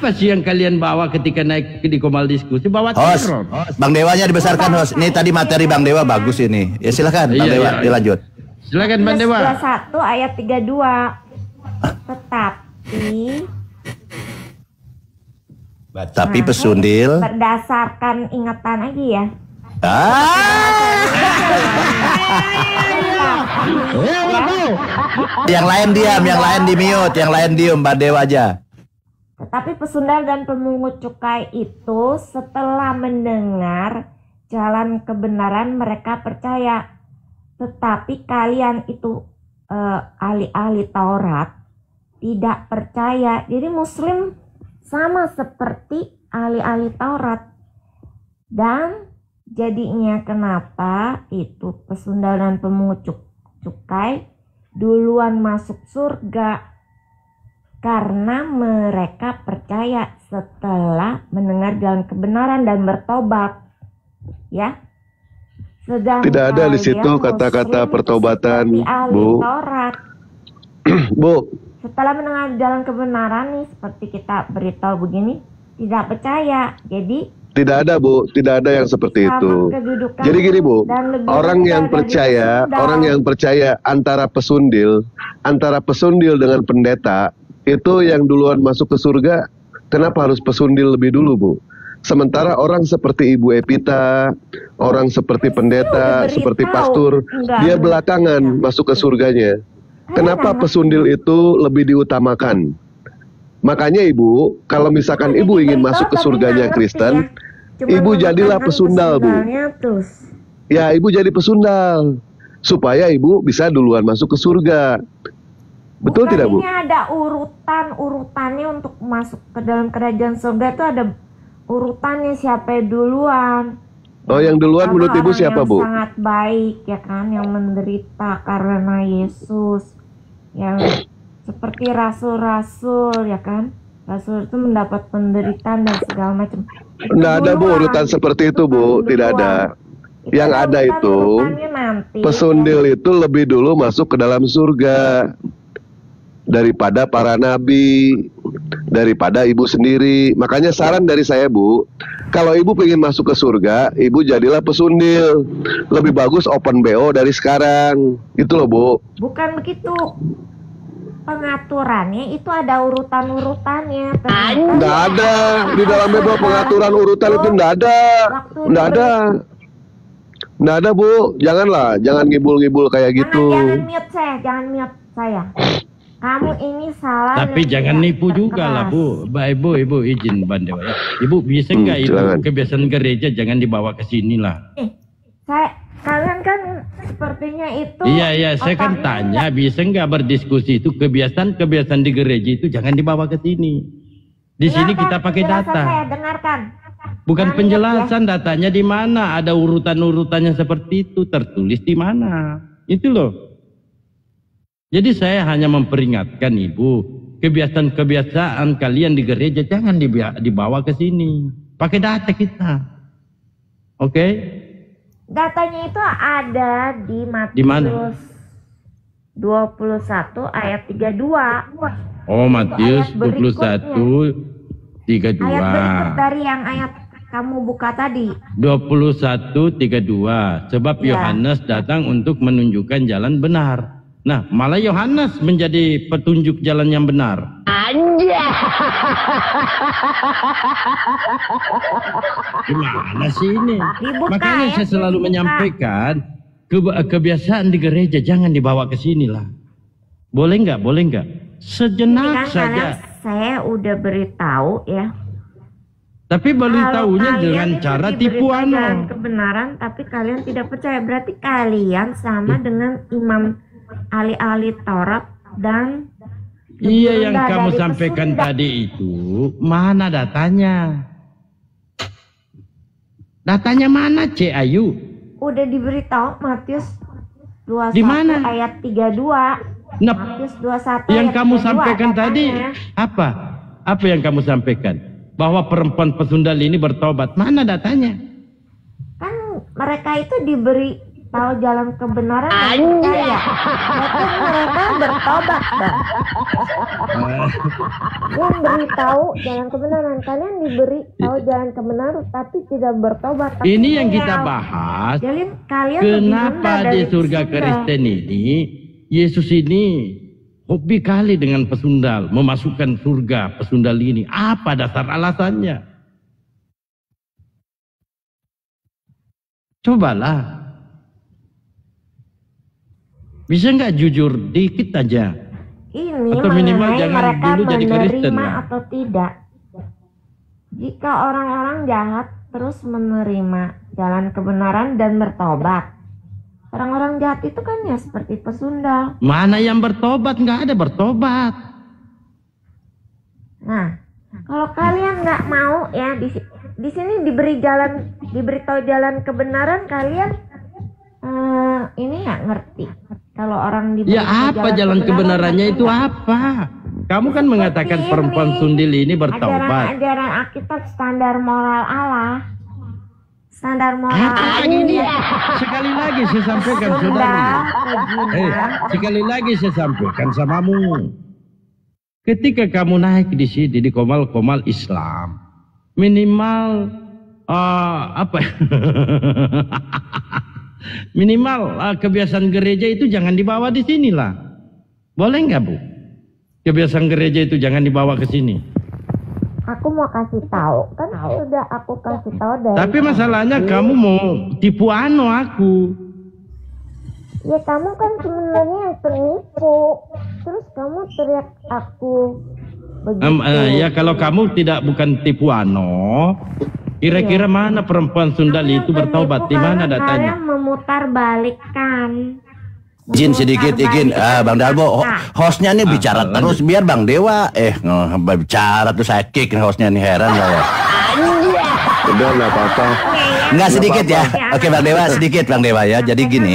Apa sih yang kalian bawa ketika naik di Komal Diskusi? Bawa teror. Bang Dewanya dibesarkan, host. Ini tadi materi Bang Dewa bagus ini. Ya silakan Bang Dewa, dilanjut. Silakan Bang Dewa. 21 ayat 32. Tapi pesundil berdasarkan ingatan aja ya. Yang lain diam, yang lain di mute, yang lain diem, Mbak Dewa aja. Tetapi pesundal dan pemungut cukai itu setelah mendengar jalan kebenaran mereka percaya. Tetapi kalian itu ahli-ahli Taurat tidak percaya. Jadi Muslim sama seperti ahli-ahli Taurat. Dan jadinya kenapa itu pesundal dan pemungut cukai duluan masuk surga? Karena mereka percaya setelah mendengar jalan kebenaran dan bertobat. Ya. Sedang tidak ada di situ kata-kata pertobatan, Bu. Taurat. Bu. Setelah mendengar jalan kebenaran nih, seperti kita beritahu begini, tidak percaya. Jadi tidak ada, Bu, tidak ada yang seperti itu. Jadi gini, Bu, orang yang percaya antara pesundil dengan pendeta itu yang duluan masuk ke surga. Kenapa harus pesundil lebih dulu, Bu? Sementara orang seperti Ibu Epita, orang seperti pendeta, seperti pastor, dia belakangan masuk ke surganya. Kenapa pesundil itu lebih diutamakan? Makanya Ibu, kalau misalkan Ibu ingin masuk ke surganya Kristen, Ibu jadilah pesundal, Bu. Ya, Ibu jadi pesundal supaya Ibu bisa duluan masuk ke surga. Betul tidak, Bu? Ini ada urutannya untuk masuk ke dalam kerajaan surga itu ada urutannya siapa duluan. Oh, yang duluan menurut Ibu siapa, Bu? Sangat baik ya kan, yang menderita karena Yesus, yang seperti rasul-rasul ya kan. Rasul itu mendapat penderitaan dan segala macam. Tidak ada, Bu, urutan seperti itu, Bu. Tidak ada. Yang ada itu pesundil itu lebih dulu masuk ke dalam surga daripada para nabi, daripada Ibu sendiri. Makanya saran dari saya, Bu, kalau Ibu pengen masuk ke surga, Ibu jadilah pesundil. Lebih bagus open BO dari sekarang. Itu loh, Bu. Bukan begitu. Pengaturannya itu ada urutan-urutannya. Nggak ada. Di dalam BO pengaturan urutan itu nggak ada. Nggak ada. Nggak ada, Bu. Janganlah. Jangan ngibul-ngibul kayak gitu. Jangan mute saya. Jangan mute saya. Kamu ini salah. Tapi jangan nipu juga lah, Bu. Ibu izin Bang Dewa ya. Ibu bisa nggak Ibu kebiasaan gereja jangan dibawa ke sini lah. Kalian kan sepertinya itu. Iya, saya kan tanya bisa nggak berdiskusi itu kebiasaan di gereja itu jangan dibawa ke sini. Di sini kita pakai data. Saya dengarkan. Bukan penjelasan datanya di mana, ada urutan-urutannya seperti itu tertulis di mana. Itu loh. Jadi saya hanya memperingatkan Ibu, kebiasaan-kebiasaan kalian di gereja jangan dibawa ke sini. Pakai data kita. Oke? Datanya itu ada di Matius 21 ayat 32. Oh, Matius 21 32. Ayat berikut dari yang ayat kamu buka tadi. 21 32. Sebab Yohanes datang untuk menunjukkan jalan benar. Nah, malah Yohanes menjadi petunjuk jalan yang benar. Gimana sih ini? Makanya saya selalu menyampaikan kebiasaan di gereja jangan dibawa ke sini lah. Boleh nggak? Sejenak saja. Saya udah beritahu ya. Tapi beritahunya dengan cara tipuan. Kebenaran, tapi kalian tidak percaya. Berarti kalian sama dengan imam ahli-ahli Taurat dan iya yang kamu sampaikan tadi itu mana datanya? Datanya mana, Cik Ayu? Udah diberitahu Matius 21 di mana? Ayat 32. Matius 21 yang ayat kamu 32, sampaikan katanya. Tadi apa? Apa yang kamu sampaikan? Bahwa perempuan pesundal ini bertobat. Mana datanya? Kan mereka itu diberi tahu jalan kebenaran dan percaya. Berarti mereka bertobat dong. Dia beritahu jalan kebenaran, kalian diberi tahu jalan kebenaran tapi tidak bertobat. Tapi ini yang kita bahas. Jadi kalian kenapa di surga Kristen ini Yesus ini hobi kali dengan pesundal, memasukkan surga pesundal ini. Apa dasar alasannya? Cobalah. Bisa nggak jujur dikit aja? Ini atau minimal mengenai jangan mereka dulu jadi Kristen menerima ya? atau tidak. Jika orang-orang jahat terus menerima jalan kebenaran dan bertobat, orang-orang jahat itu kan ya seperti pesundal. Mana yang bertobat? Nggak ada bertobat. Nah, kalau kalian nggak mau ya di sini diberitahu jalan kebenaran, kalian ini ya ngerti. Kalau orang diberi Ya apa jalan kebenarannya itu apa? Kamu kan mengatakan perempuan sundil ini bertobat. Ajaran Alkitab, standar moral Allah. Standar moral Apa ini? Sekali lagi saya sampaikan saudari. Sekali lagi saya sampaikan samamu. Ketika kamu naik di sini di komal-komal Islam, minimal minimal kebiasaan gereja itu jangan dibawa di sinilah. Boleh nggak Bu? Kebiasaan gereja itu jangan dibawa ke sini. Aku mau kasih tahu, kan sudah aku kasih tahu dari. Tapi masalahnya kamu mau tipu aku. Ya kamu kan sebenarnya yang penipu. Terus kamu teriak aku begitu. Ya kalau kamu bukan tipu kira-kira mana perempuan sundal itu bertobat? Di mana datanya? Kalian memutar balikkan. Izin sedikit, Bang Dalbo, hostnya nih bicara terus, biar Bang Dewa bicara tuh saya kick hostnya nih, heran ya. Udah nggak apa-apa. Nggak sedikit ya. Oke Bang Dewa, sedikit Bang Dewa ya. Jadi gini,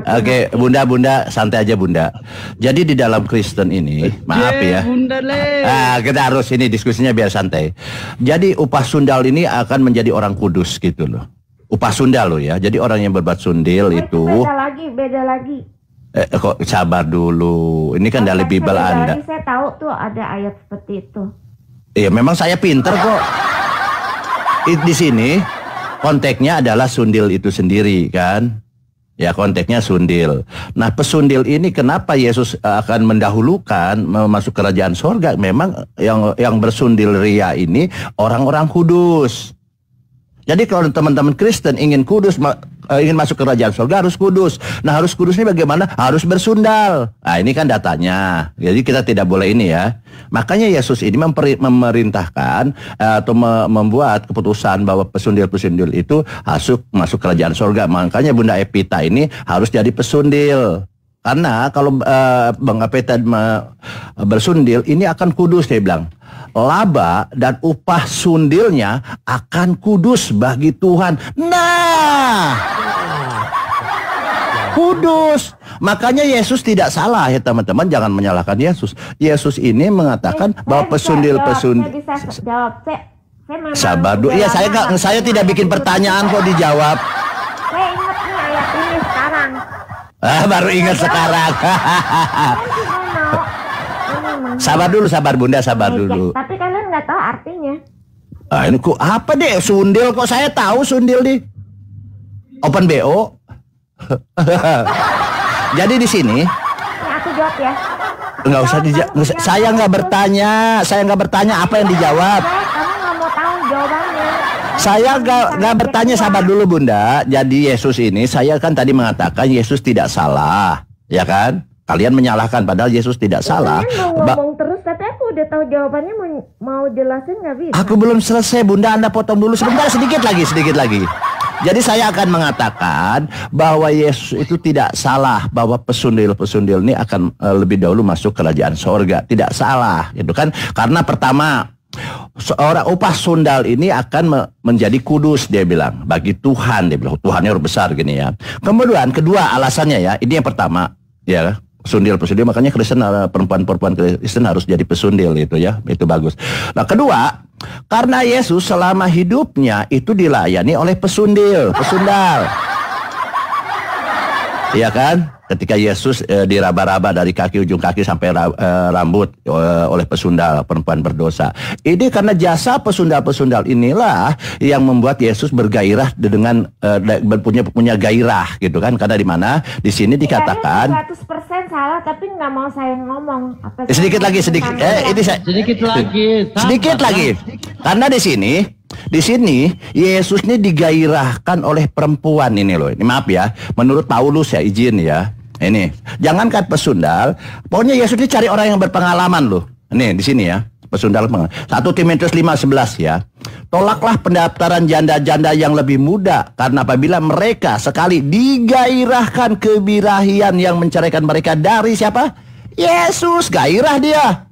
oke Bunda santai aja Bunda. Jadi di dalam Kristen ini, maaf ya. Bunda le. Kita harus ini diskusinya biar santai. Jadi upah sundal ini akan menjadi orang kudus gitu loh. Upah sundal loh ya. Jadi orang yang berbuat sundil itu. Beda lagi. Kok sabar dulu. Ini kan dari Bible Anda. Saya tahu tuh ada ayat seperti itu. Iya, memang saya pinter kok. Di sini konteksnya adalah sundil itu sendiri kan. Ya konteksnya sundil. Nah pesundil ini kenapa Yesus akan mendahulukan masuk kerajaan sorga? Memang yang bersundil ria ini orang-orang kudus. Jadi kalau teman-teman Kristen ingin kudus, ingin masuk kerajaan surga harus kudus. Nah harus kudus ini bagaimana? Harus bersundal. Nah ini kan datanya. Jadi kita tidak boleh ini ya. Makanya Yesus ini memerintahkan atau membuat keputusan bahwa pesundil-pesundil itu masuk kerajaan surga. Makanya Bunda Epita ini harus jadi pesundil. Karena kalau Bang Epita bersundil ini akan kudus dia bilang. Laba dan upah sundilnya akan kudus bagi Tuhan. Nah, kudus. Makanya Yesus tidak salah ya teman-teman, jangan menyalahkan Yesus. Yesus ini mengatakan bahwa pesundil-pesundil. Sabar dulu. Ya saya tidak bikin pertanyaan kok dijawab. Saya ingat nih ayat ini sekarang. Baru ingat sekarang. Sabar dulu, sabar Bunda, sabar dulu. Tapi kalian nggak tahu artinya. Ini kok apa deh sundil, kok saya tahu sundil di Open BO. Jadi di sini. Ya, aku jawab ya. Nggak usah dijawab. Saya nggak bertanya apa yang dijawab. Kamu nggak mau tahu jawabannya. Saya nggak bertanya, sabar dulu Bunda. Jadi Yesus ini, saya kan tadi mengatakan Yesus tidak salah, ya kan? Kalian menyalahkan padahal Yesus tidak salah. Kalian mau ngomong terus, tapi aku udah tahu jawabannya, mau jelasin nggak bisa. Aku belum selesai Bunda, Anda potong dulu sebentar, sedikit lagi. Jadi saya akan mengatakan bahwa Yesus itu tidak salah, bahwa pesundil-pesundil ini akan lebih dahulu masuk kerajaan sorga. Tidak salah, gitu kan? Karena pertama, seorang upah sundal ini akan menjadi kudus, dia bilang, bagi Tuhan, dia bilang, Tuhannya harus besar gini ya. Kemudian kedua alasannya ya, ini yang pertama, ya. Pesundil, makanya Kristen, perempuan-perempuan Kristen harus jadi pesundil itu ya, itu bagus. Nah kedua, karena Yesus selama hidupnya itu dilayani oleh pesundal. Iya kan? Ketika Yesus diraba-raba dari ujung kaki sampai rambut oleh pesundal perempuan berdosa. Ini karena jasa pesundal-pesundal inilah yang membuat Yesus bergairah dengan punya gairah gitu kan? Karena di mana? Di sini dikatakan 100% salah, tapi nggak mau saya ngomong. Sedikit lagi. Karena di sini Yesus ini digairahkan oleh perempuan ini loh. Ini maaf ya, menurut Paulus ya, izin ya. Ini, jangankan pesundal, pokoknya Yesus ini cari orang yang berpengalaman loh. Nih di sini ya, pesundal 1 Timotius 5:11 ya. Tolaklah pendaftaran janda-janda yang lebih muda, karena apabila mereka sekali digairahkan kebirahian yang menceraikan mereka dari siapa? Yesus, gairah dia.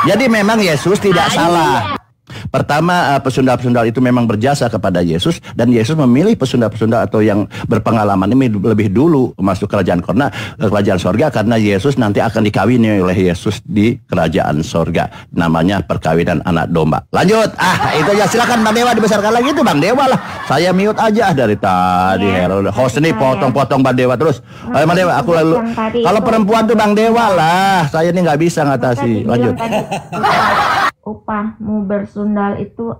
Jadi memang Yesus tidak salah. Pertama, pesundal-pesundal itu memang berjasa kepada Yesus, dan Yesus memilih pesundal-pesundal atau yang berpengalaman ini lebih dulu masuk kerajaan sorga, karena Yesus nanti akan dikawini oleh Yesus di kerajaan sorga. Namanya perkawinan anak domba. Lanjut, itu ya, silakan Bang Dewa dibesarkan lagi itu Bang Dewa lah. Saya mute aja dari tadi. Host ini potong-potong Bang Dewa terus. Ayo Bang Dewa, aku lalu. Kalau perempuan tuh Bang Dewa lah. Saya ini nggak bisa ngatasi. Lanjut. Upahmu bersundal itu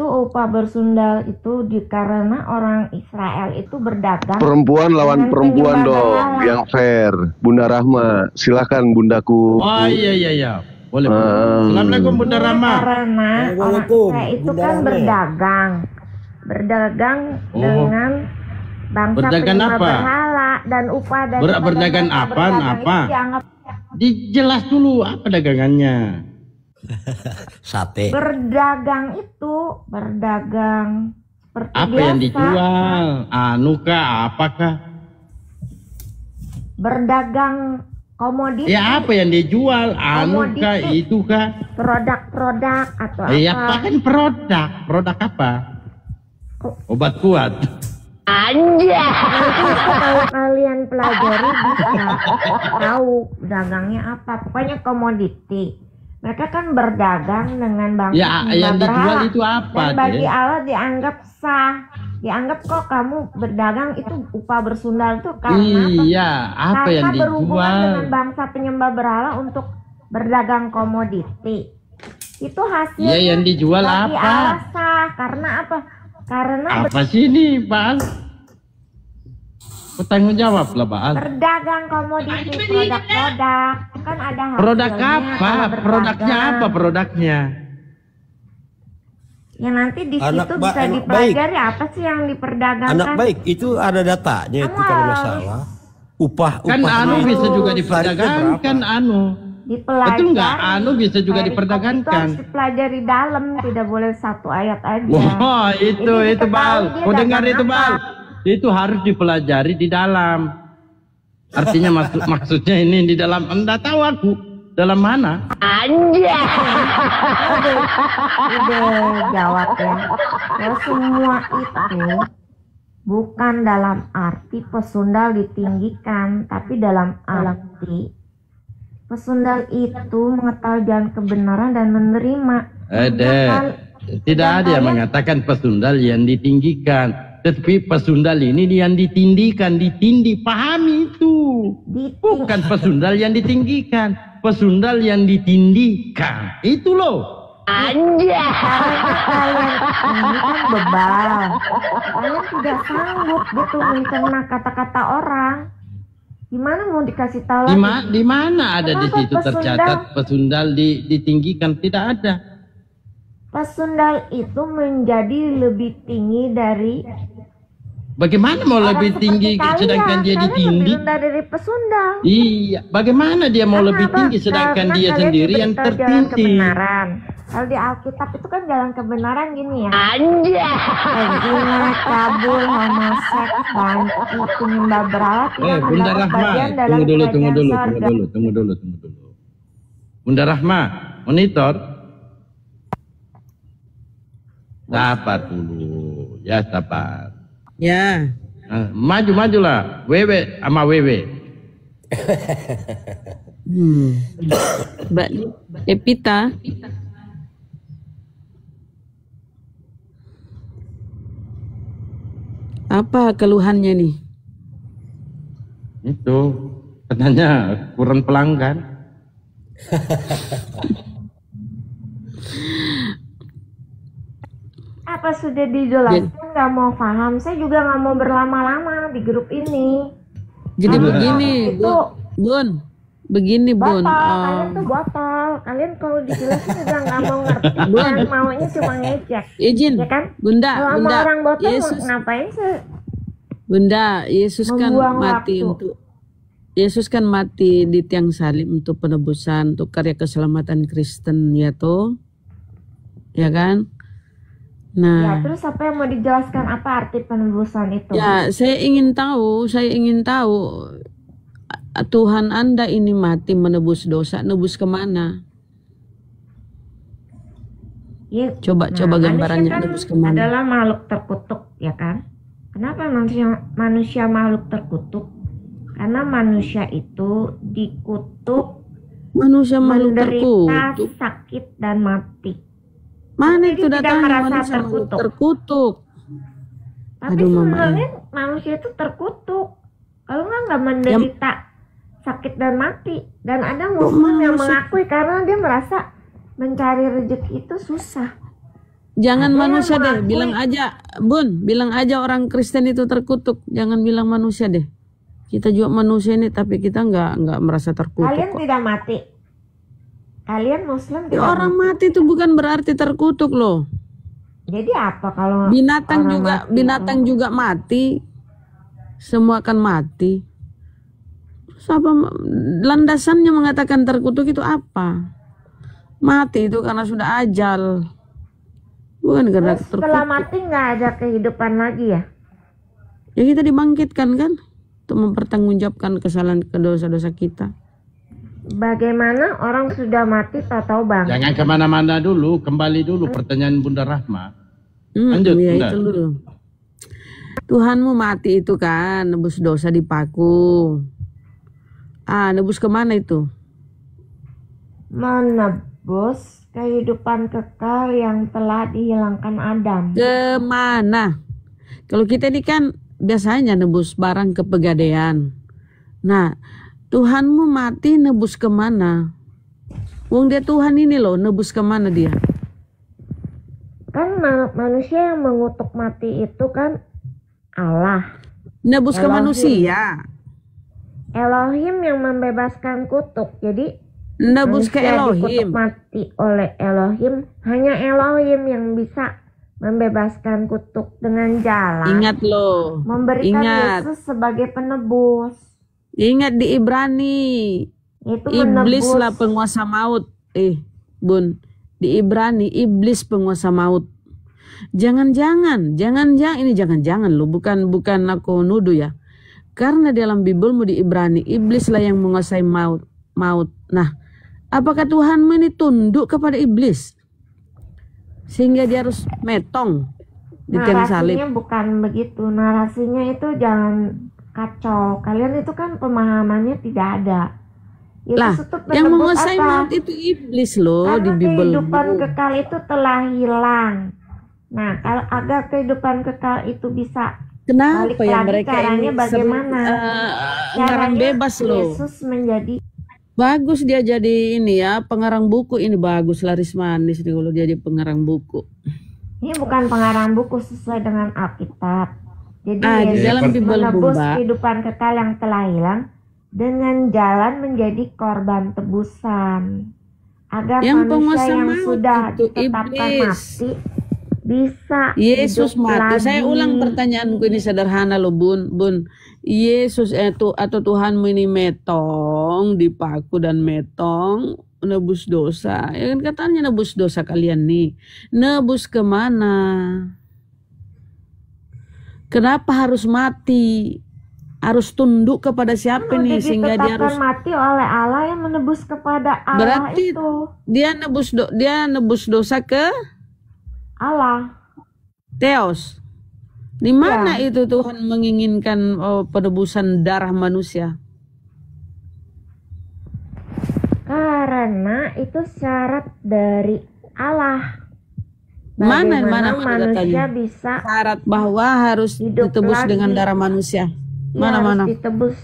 upah bersundal itu karena orang Israel itu berdagang. Perempuan lawan perempuan dong, yang fair. Bunda Rahma, silakan bundaku. Oh iya. Boleh. Assalamualaikum Bunda Rahma. Karena orang Israel itu kan berdagang dengan bangsa penyembah berhala, dan upah dari berdagang apa? Dijelas dulu apa dagangannya. Sate. Berdagang seperti apa biasa. Yang dijual? Apakah? Berdagang komoditi. Ya apa yang dijual? Itu kah? Produk-produk atau apa? Ya pakai produk apa? Obat kuat. Anja. Kalau kalian pelajari bisa tahu dagangnya apa. Pokoknya komoditi. Mereka kan berdagang dengan bangsa yang dijual itu apa? Dan bagi Allah dianggap sah. Dianggap kok kamu berdagang itu upah bersundal itu karena apa yang dijual? Berhubungan dengan bangsa penyembah berhala untuk berdagang komoditi. Itu hasilnya. Yang dijual bagi apa? Allah sah. Karena apa? Karena apa sih ini, Pak? Bertanggung jawab lah, Pak. Berdagang komoditi, produk-produk. Kan ada hasilnya. Produk apa? Produknya apa produknya? Ya nanti di situ bisa dipelajari apa sih yang diperdagangkan. Anak baik itu ada datanya itu kalau masalah. Upah kan bisa juga diperdagangkan dipelajari. Betul nggak? Bisa juga diperdagangkan. Itu harus dipelajari dalam, tidak boleh satu ayat aja. Wah, itu Bal. Kau dengar itu Bal? Itu harus dipelajari di dalam. Artinya maksudnya ini di dalam. Anda tahu aku dalam mana? Anja. Udah jawab ya. Kalau semua itu bukan dalam arti pesundal ditinggikan, tapi dalam arti pesundal itu mengetahui jalan kebenaran dan menerima. Tidak ada yang mengatakan pesundal yang ditinggikan. Tetapi pesundal ini yang ditindih, pahami itu. Bukan pesundal yang ditinggikan, pesundal yang ditindihkan. Itu loh. Anja. Kalian ini kan bebal. Kalian tidak sanggup gitu mencerna kata-kata orang. Gimana mau dikasih tahu lagi? Di mana ada di situ tercatat pesundal ditinggikan? Tidak ada. Pesundal itu menjadi lebih tinggi dari. Bagaimana mau lebih tinggi sedangkan dia ditindih? Dari pesundal. Iya, bagaimana dia mau lebih tinggi sedangkan dia sendiri yang tertindih? Kalau di Alkitab itu kan jalan kebenaran gini ya. Anja. Zina, cabul, homoseks, banci, penyembah berhala. Bunda Rahma, tunggu dulu. Bunda Rahma, monitor. Sabar dulu, ya sabar. Ya. Maju-majulah, Wewe sama Wewe. Mbak Epita. Apa keluhannya nih? Itu katanya kurang pelanggan. Apa sudah dijelaskan nggak mau paham? Saya juga nggak mau berlama-lama di grup ini. Jadi begini, itu Bun. Begini, Bun. botol, kalian tuh botol. Kalian kalau dijelasin juga nggak mau ngerti. Kan maunya cuma ngejek. Izin, Ya kan? Bunda, Kalau sama Bunda. orang botol Yesus, ngapain sih? Bunda, Yesus kan Membuang mati waktu. untuk Yesus kan mati di tiang salib untuk penebusan, untuk karya keselamatan Kristen, ya toh? Ya kan? Ya, Nah, terus apa yang mau dijelaskan, apa arti penebusan itu? ya saya ingin tahu Tuhan Anda ini mati menebus dosa, nebus kemana? Ya, Coba gambarannya, manusia kan nebus kemana? adalah makhluk terkutuk, ya kan? Kenapa manusia makhluk terkutuk? Karena manusia itu dikutuk, Manusia makhluk menderita, terkutuk. sakit dan mati. Mana Jadi itu tidak datangnya merasa manusia makhluk terkutuk. terkutuk? Tapi Aduh, Mama. sebenarnya manusia itu terkutuk. Kalau nggak menderita sakit dan mati. Dan ada muslim yang mengakui karena dia merasa mencari rezeki itu susah. Jangan Ada manusia yang deh, mengakui. bilang aja, Bun, bilang aja orang Kristen itu terkutuk. Jangan bilang manusia deh. Kita juga manusia ini, tapi kita nggak merasa terkutuk. Kalian kok. tidak mati. Kalian muslim Ya, tidak orang mati. mati itu bukan berarti terkutuk loh. Jadi apa kalau Binatang orang juga, mati? binatang juga mati. Semua akan mati. Terus apa landasannya mengatakan terkutuk itu apa? Mati itu karena sudah ajal. Bukan karena Terus setelah terkutuk. mati nggak ada kehidupan lagi ya? Ya kita dibangkitkan kan untuk mempertanggungjawabkan kesalahan dosa-dosa kita. Bagaimana orang sudah mati tak tahu bang? Jangan kemana-mana dulu, kembali dulu pertanyaan Bunda Rahma. Lanjut, Ya Bunda. itu dulu. Tuhanmu mati itu kan nebus dosa di paku. Nebus kemana itu? Menebus kehidupan kekal yang telah dihilangkan Adam. Kemana? Kalau kita ini kan biasanya nebus barang ke pegadaian. Nah, Tuhanmu mati nebus kemana? Wong dia Tuhan ini loh, nebus kemana dia? Kan manusia yang mengutuk mati itu kan Allah. Nebus ke Elohim. manusia. Elohim yang membebaskan kutuk. Jadi Nebus ke manusia Elohim. dikutuk mati oleh Elohim. Hanya Elohim yang bisa membebaskan kutuk dengan jalan Ingat loh. memberikan Ingat. Yesus sebagai penebus. Ingat di Ibrani. Itu Iblis menebus. lah penguasa maut. Bun. Di Ibrani iblis penguasa maut. Jangan-jangan loh, bukan aku nuduh ya. Karena dalam Bibelmu di Ibrani iblis lah yang menguasai maut. Nah, apakah Tuhanmu ini tunduk kepada iblis? Sehingga dia harus metong di tiang salib. Narasinya bukan begitu. Narasinya itu jangan kacau. Kalian itu kan pemahamannya tidak ada. Yesus Lah, itu yang penebus menguasai apa? maut itu iblis loh Karena di kehidupan Bibelmu. kekal itu telah hilang. Nah, kalau agar kehidupan kekal itu bisa balik Kenapa ya lagi, mereka caranya ini bagaimana? ngarang Caranya bebas loh. Yesus menjadi Bagus dia jadi ini ya, pengarang buku ini bagus, laris manis nih kalau dia jadi pengarang buku. ini bukan pengarang buku sesuai dengan Alkitab. Jadi Di Yesus dalam Bibelmu, menebus Mbak. kehidupan kekal yang telah hilang dengan jalan menjadi korban tebusan. Agar Yang manusia penguasa yang maut sudah itu ditetapkan iblis. mati bisa Yesus hidup mati. lagi. Saya ulang pertanyaanku ini sederhana loh, Bun. Yesus itu atau Tuhanmu ini metong dipaku dan metong nebus dosa. Ya kan katanya nebus dosa kalian nih. Nebus kemana? Kenapa harus mati? Harus tunduk kepada siapa Udah nih sehingga dia ditetapkan harus mati oleh Allah yang menebus kepada Allah. Berarti itu dia nebus dosa ke Allah. Theos. Di mana itu Tuhan menginginkan penebusan darah manusia? Karena itu syarat dari Allah. Mana Bagaimana manusia datanya? bisa Syarat bahwa harus hidup ditebus lagi? dengan darah manusia. Ya, Mana-mana? harus ditebus.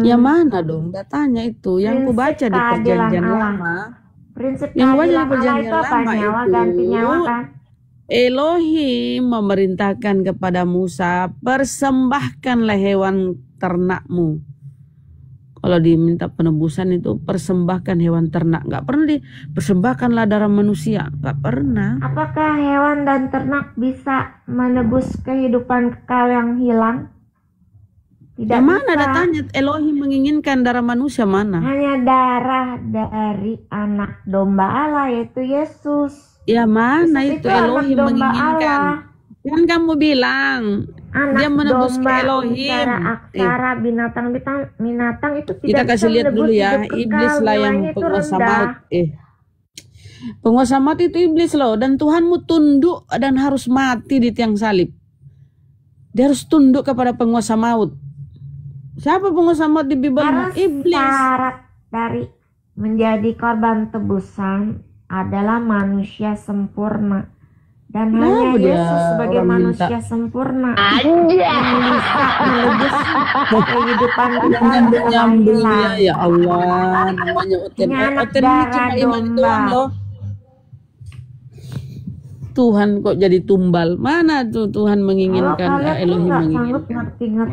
Ya mana dong datanya itu yang ku baca di perjanjian lama. Prinsip Yang baca di keadilan Allah perjanjian itu apa? lama Nyawa itu ganti nyawa kan? Elohim memerintahkan kepada Musa, persembahkanlah hewan ternakmu. Kalau diminta penebusan itu persembahkan hewan ternak. Gak pernah dipersembahkanlah darah manusia. Gak pernah. Apakah hewan dan ternak bisa menebus kehidupan kekal yang hilang? Tidak Yang mana bisa. datanya Elohim menginginkan darah manusia mana? Hanya darah dari anak domba Allah yaitu Yesus. Ya mana Yesus itu anak Elohim domba menginginkan? Allah. Kan kamu bilang Anak dia menebus domba ke Elohim. secara aksara binatang itu tidak Kita bisa kasih lihat menebus dulu ya, hidup kekal, iblis lah yang nilainya itu penguasa rendah. maut. Penguasa maut itu iblis loh, dan Tuhanmu tunduk dan harus mati di tiang salib. Dia harus tunduk kepada penguasa maut. Siapa penguasa maut di Bible? Harus Iblis. syarat dari menjadi korban tebusan adalah manusia sempurna. Dan hanya dia Yesus sebagai orang manusia sempurna yang bisa menebus kehidupan kita Nyambung ya, ya Allah, namanya Oten. Ini anak Oten ini darah cuma iman domba. doang loh. Tuhan kok jadi tumbal? Mana tuh Tuhan menginginkan, Kalau kalian tuh Elohim nggak menginginkan? sanggup ngerti-ngerti.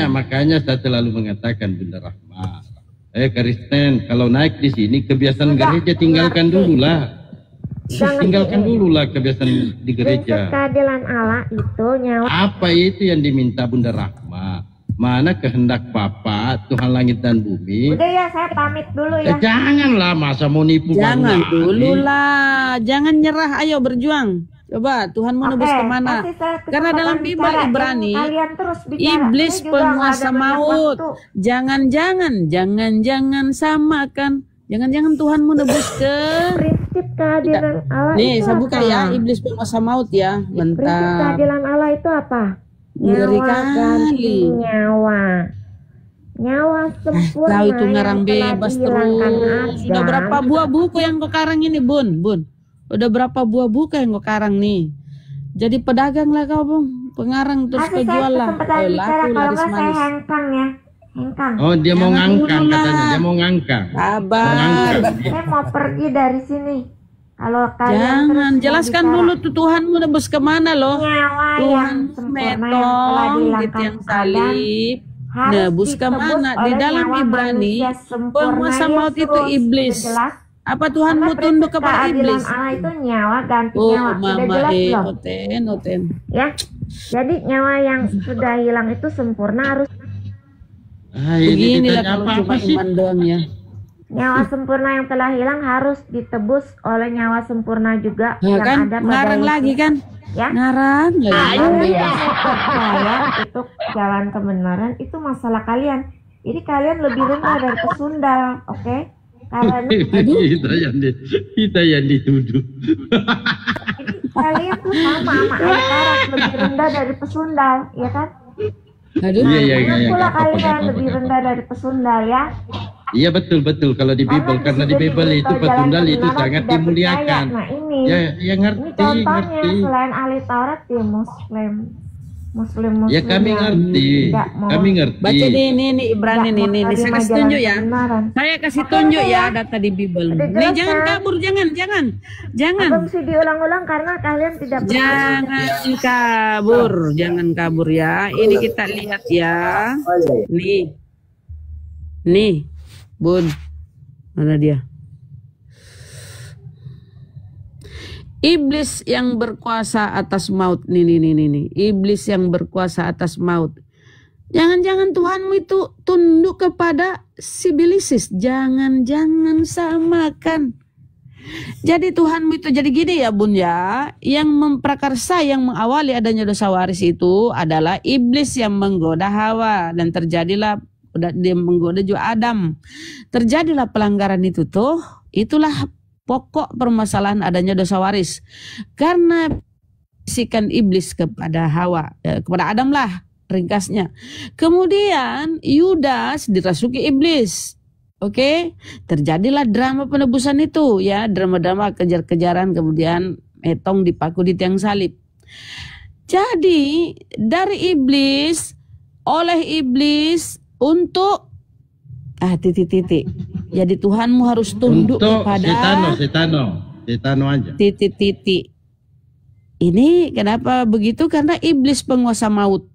Makanya saya selalu mengatakan Bunda Rahma. Kristen, kalau naik di sini kebiasaan Sudah gereja tinggalkan mengerti. dulu lah. Jangan Tinggalkan ini. dulu lah kebiasaan di Prinsip gereja. keadilan Allah itu nyawa Apa itu yang diminta Bunda Rahma? Mana kehendak Bapa, Tuhan langit dan bumi? Udah ya, saya pamit dulu ya. Janganlah masa mau nipu Jangan baru dulu lagi. lah, jangan nyerah, ayo berjuang. Coba Tuhan mau nebus kemana? kasih saya Karena dalam kesempatan Bible bicara. Ibrani, Kalian terus bicara. iblis Saya juga nggak penguasa ada banyak maut. waktu. Jangan samakan. Jangan Tuhan mau nebus ke. Prinsip keadilan Allah Nih, itu saya buka apa? ya, iblis penguasa maut ya. Prinsip Bentar. keadilan Allah itu apa? Ngeri Nyawa ganti kali. nyawa. Nyawa sempurna Kau itu ngarang yang telah bebas dihilangkan terus. Udah Adam. berapa buah buku yang kau karang ini, Bun? Udah berapa buah buku yang kau karang nih? Jadi pedagang lah kau, Bung. Pengarang terus kau Kasih saya jual lah. kesempatan bicara, kalau laris nggak saya manis. hengkang ya. Hengkang. Oh, dia mau Jangan ngangkang dulu lah. katanya. Dia mau ngangkang. Sabar. Ngangkang. Saya mau pergi dari sini. Kalau kalian Jangan, terus mau jelaskan bicara. dulu tuh Tuhanmu nebus kemana loh. Nyawa Tuhan yang sempurna yang telah metong di dihilangkan tiang Adam salib. harus Nebus ditebus kemana? Di oleh dalam nyawa Ibrani, manusia sempurna penguasa maut itu Yesus. iblis. Sudah jelas? Apa Tuhanmu Karena tunduk prinsip kepada keadilan iblis? Allah itu nyawa ganti Oh, nyawa. Sudah mama jelas belum? Oten. Ya. Jadi nyawa yang sudah hilang itu sempurna harus Ini Beginilah ditanya kalau apa-apa cuma sih? iman doang ya. nyawa sempurna yang telah hilang harus ditebus oleh nyawa sempurna juga Nah, yang kan ada pada ngarang Yesus. lagi kan? Ya. Ngarang lagi. Kalian yang percaya untuk jalan kebenaran itu masalah kalian. Jadi kalian lebih rendah dari pesundal, oke? Karena Kita yang dituduh. kalian tuh sama ayat Taras lebih rendah dari pesundal, ya kan? Aduh. Iya, Jangan pula nggak apa-apa, kalian nggak lebih apa-apa. rendah dari pesundal ya. Iya betul kalau di Bible, karena di Bible itu petundal itu sangat dimuliakan. Nah ini, Ya ini ngerti. contohnya selain ahli Taurat ya Muslim. Ya kami yang ngerti, tidak mau kami ngerti. Baca ini Ibrani tidak nih. menerima Saya kasih jalan tunjuk ya. kebenaran. Saya kasih Oke, tunjuk oke ya ya. data di Bible. Udah Nih jelas, jangan kan? kabur, jangan. Abang mesti diulang-ulang karena kalian tidak Jangan kabur ya. Ini kita lihat ya. Nih, Bun. Mana dia? Iblis yang berkuasa atas maut. Nih. Iblis yang berkuasa atas maut. Jangan-jangan Tuhanmu itu tunduk kepada si Bilisis. Jangan samakan. Jadi Tuhanmu itu jadi gini ya Bun ya. Yang memprakarsa, yang mengawali adanya dosa waris itu adalah iblis yang menggoda Hawa. Dan terjadilah, dia menggoda juga Adam. Terjadilah pelanggaran itu tuh. Itulah pokok permasalahan adanya dosa waris. Karena bisikan iblis kepada Hawa, kepada Adam lah ringkasnya. Kemudian Yudas dirasuki iblis. Oke, terjadilah drama penebusan itu ya, drama-drama kejar-kejaran, kemudian Etong dipaku di tiang salib. Jadi dari iblis, oleh iblis untuk titik-titik. Jadi Tuhanmu harus tunduk untuk kepada setano aja. Titik-titik. Ini kenapa begitu? Karena iblis penguasa maut.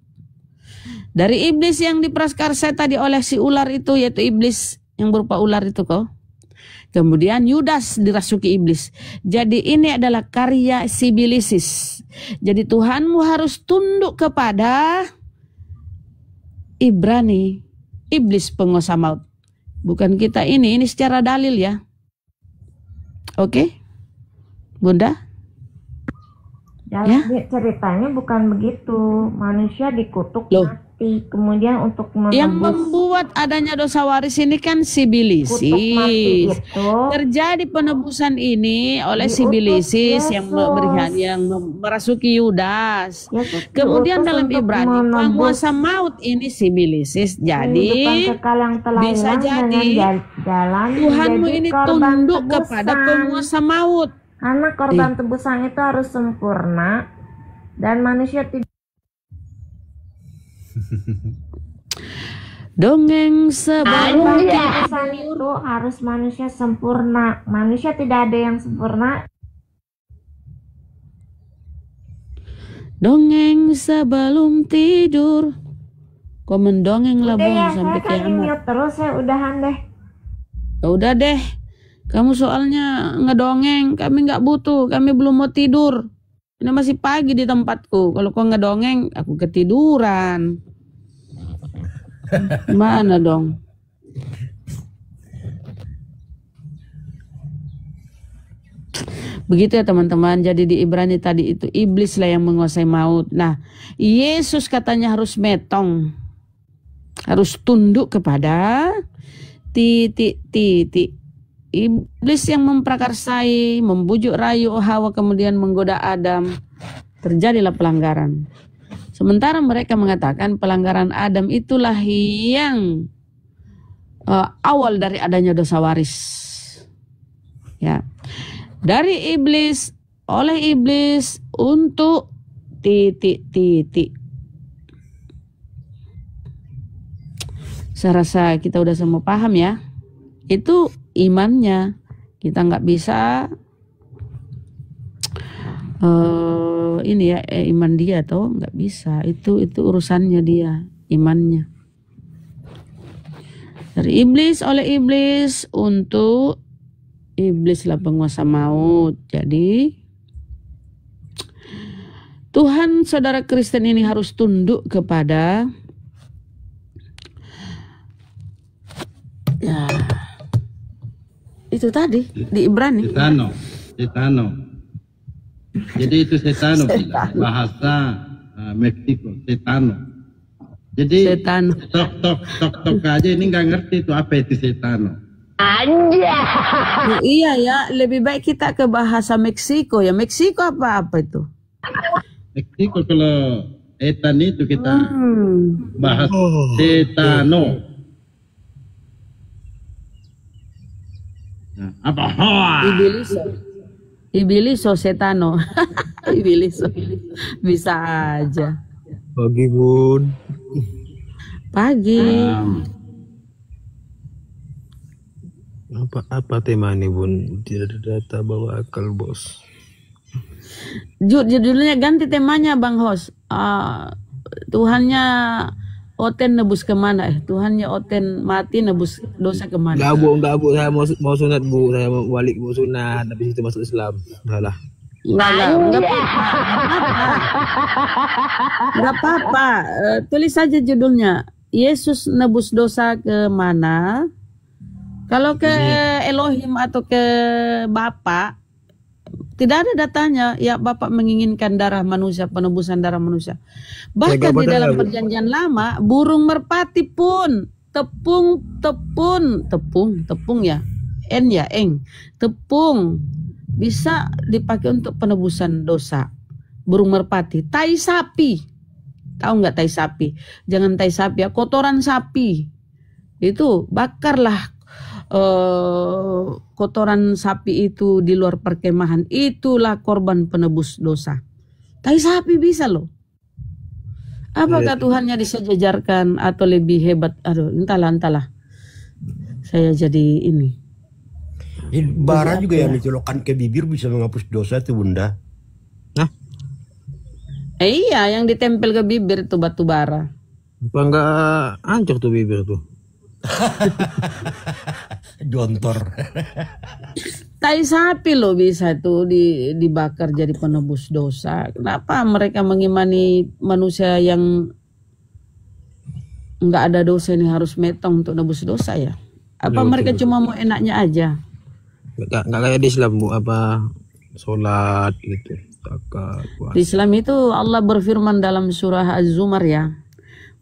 Dari iblis yang dipraskarsa tadi oleh si ular itu, yaitu iblis yang berupa ular itu kok. Kemudian Yudas dirasuki iblis. Jadi ini adalah karya sibilisis. Jadi Tuhanmu harus tunduk kepada Ibrani, iblis penguasa maut. Bukan kita ini secara dalil ya. Oke? Bunda? Ya? Ceritanya bukan begitu. Manusia dikutuk mati. Kemudian untuk yang membuat adanya dosa waris ini kan sibilisis. Terjadi penebusan ini oleh sibilisis yang merasuki Yudas. Tuhan dalam Ibrani penguasa maut ini sibilisis. Jadi bisa jadi Tuhanmu ini tunduk kepada penguasa maut. Karena korban tebusan itu harus sempurna dan manusia tidak. Dongeng sebelum tebusan itu harus manusia sempurna. Manusia tidak ada yang sempurna. Dongeng sebelum tidur. Kau mendongeng lah Bung sampai kiamat. Terus saya udahan deh. Udah deh. Kamu soalnya ngedongeng, kami nggak butuh, kami belum mau tidur. Ini masih pagi di tempatku. Kalau kau ngedongeng, aku ketiduran. Mana dong? Begitu ya teman-teman. Jadi di Ibrani tadi itu iblis lah yang menguasai maut. Nah, Yesus katanya harus metong, harus tunduk kepada titik-titik. Iblis yang memprakarsai, membujuk rayu Hawa, kemudian menggoda Adam. Terjadilah pelanggaran. Sementara mereka mengatakan pelanggaran Adam itulah yang awal dari adanya dosa waris. Ya. Dari iblis, oleh iblis, untuk titik-titik. Saya rasa kita udah semua paham ya. Itu imannya. Kita nggak bisa iman dia atau nggak bisa. Itu urusannya dia, imannya. Dari iblis, oleh iblis, untuk iblislah penguasa maut. Jadi Tuhan saudara Kristen ini harus tunduk kepada itu tadi di Ibrani. Setano. Jadi itu setano bahasa Meksiko, setano. Jadi tok aja ini nggak ngerti itu apa itu setano. Iya ya, lebih baik kita ke bahasa Meksiko ya. Meksiko apa itu? Meksiko kalau etan itu kita bahas setano. Nah, apa? Ibiliso setano. Ibiliso. Bisa aja. Pagi Bun. Pagi. Apa tema nih Bun? Tidak ada data bawa akal bos. Judulnya ganti temanya Bang Hos. Tuhannya Oten nebus kemana? Tuhannya Oten mati nebus dosa kemana? Enggak bu, saya mau sunat bu, saya mau balik mau sunat, habis itu masuk Islam. Salah. Enggak apa-apa. Tulis saja judulnya. Yesus nebus dosa ke mana? Kalau ke Elohim atau ke Bapa, tidak ada datanya. Ya Bapak menginginkan darah manusia, penebusan darah manusia. Bahkan di dalam perjanjian lama, burung merpati pun tepung ya, tepung bisa dipakai untuk penebusan dosa. Burung merpati, tai sapi, tahu nggak tai sapi? Jangan tai sapi ya, kotoran sapi itu bakarlah kotoran sapi itu di luar perkemahan, itulah korban penebus dosa. Tai sapi bisa loh. Apakah Tuhannya disejajarkan atau lebih hebat? Aduh, entahlah. Saya jadi ini. Bara juga yang dicolokkan ke bibir bisa menghapus dosa tuh Bunda. Nah? Iya, yang ditempel ke bibir itu batu bara. Apa enggak hancur tuh bibir tuh? Jontor. Tai sapi loh bisa tuh dibakar jadi penebus dosa. Kenapa mereka mengimani manusia yang nggak ada dosa ini harus metong untuk nebus dosa ya? Apa mereka cuma mau enaknya aja? Nggak kayak di Islam Bu, apa sholat gitu, zakat, puasa. Di Islam itu Allah berfirman dalam surah Az-Zumar ya,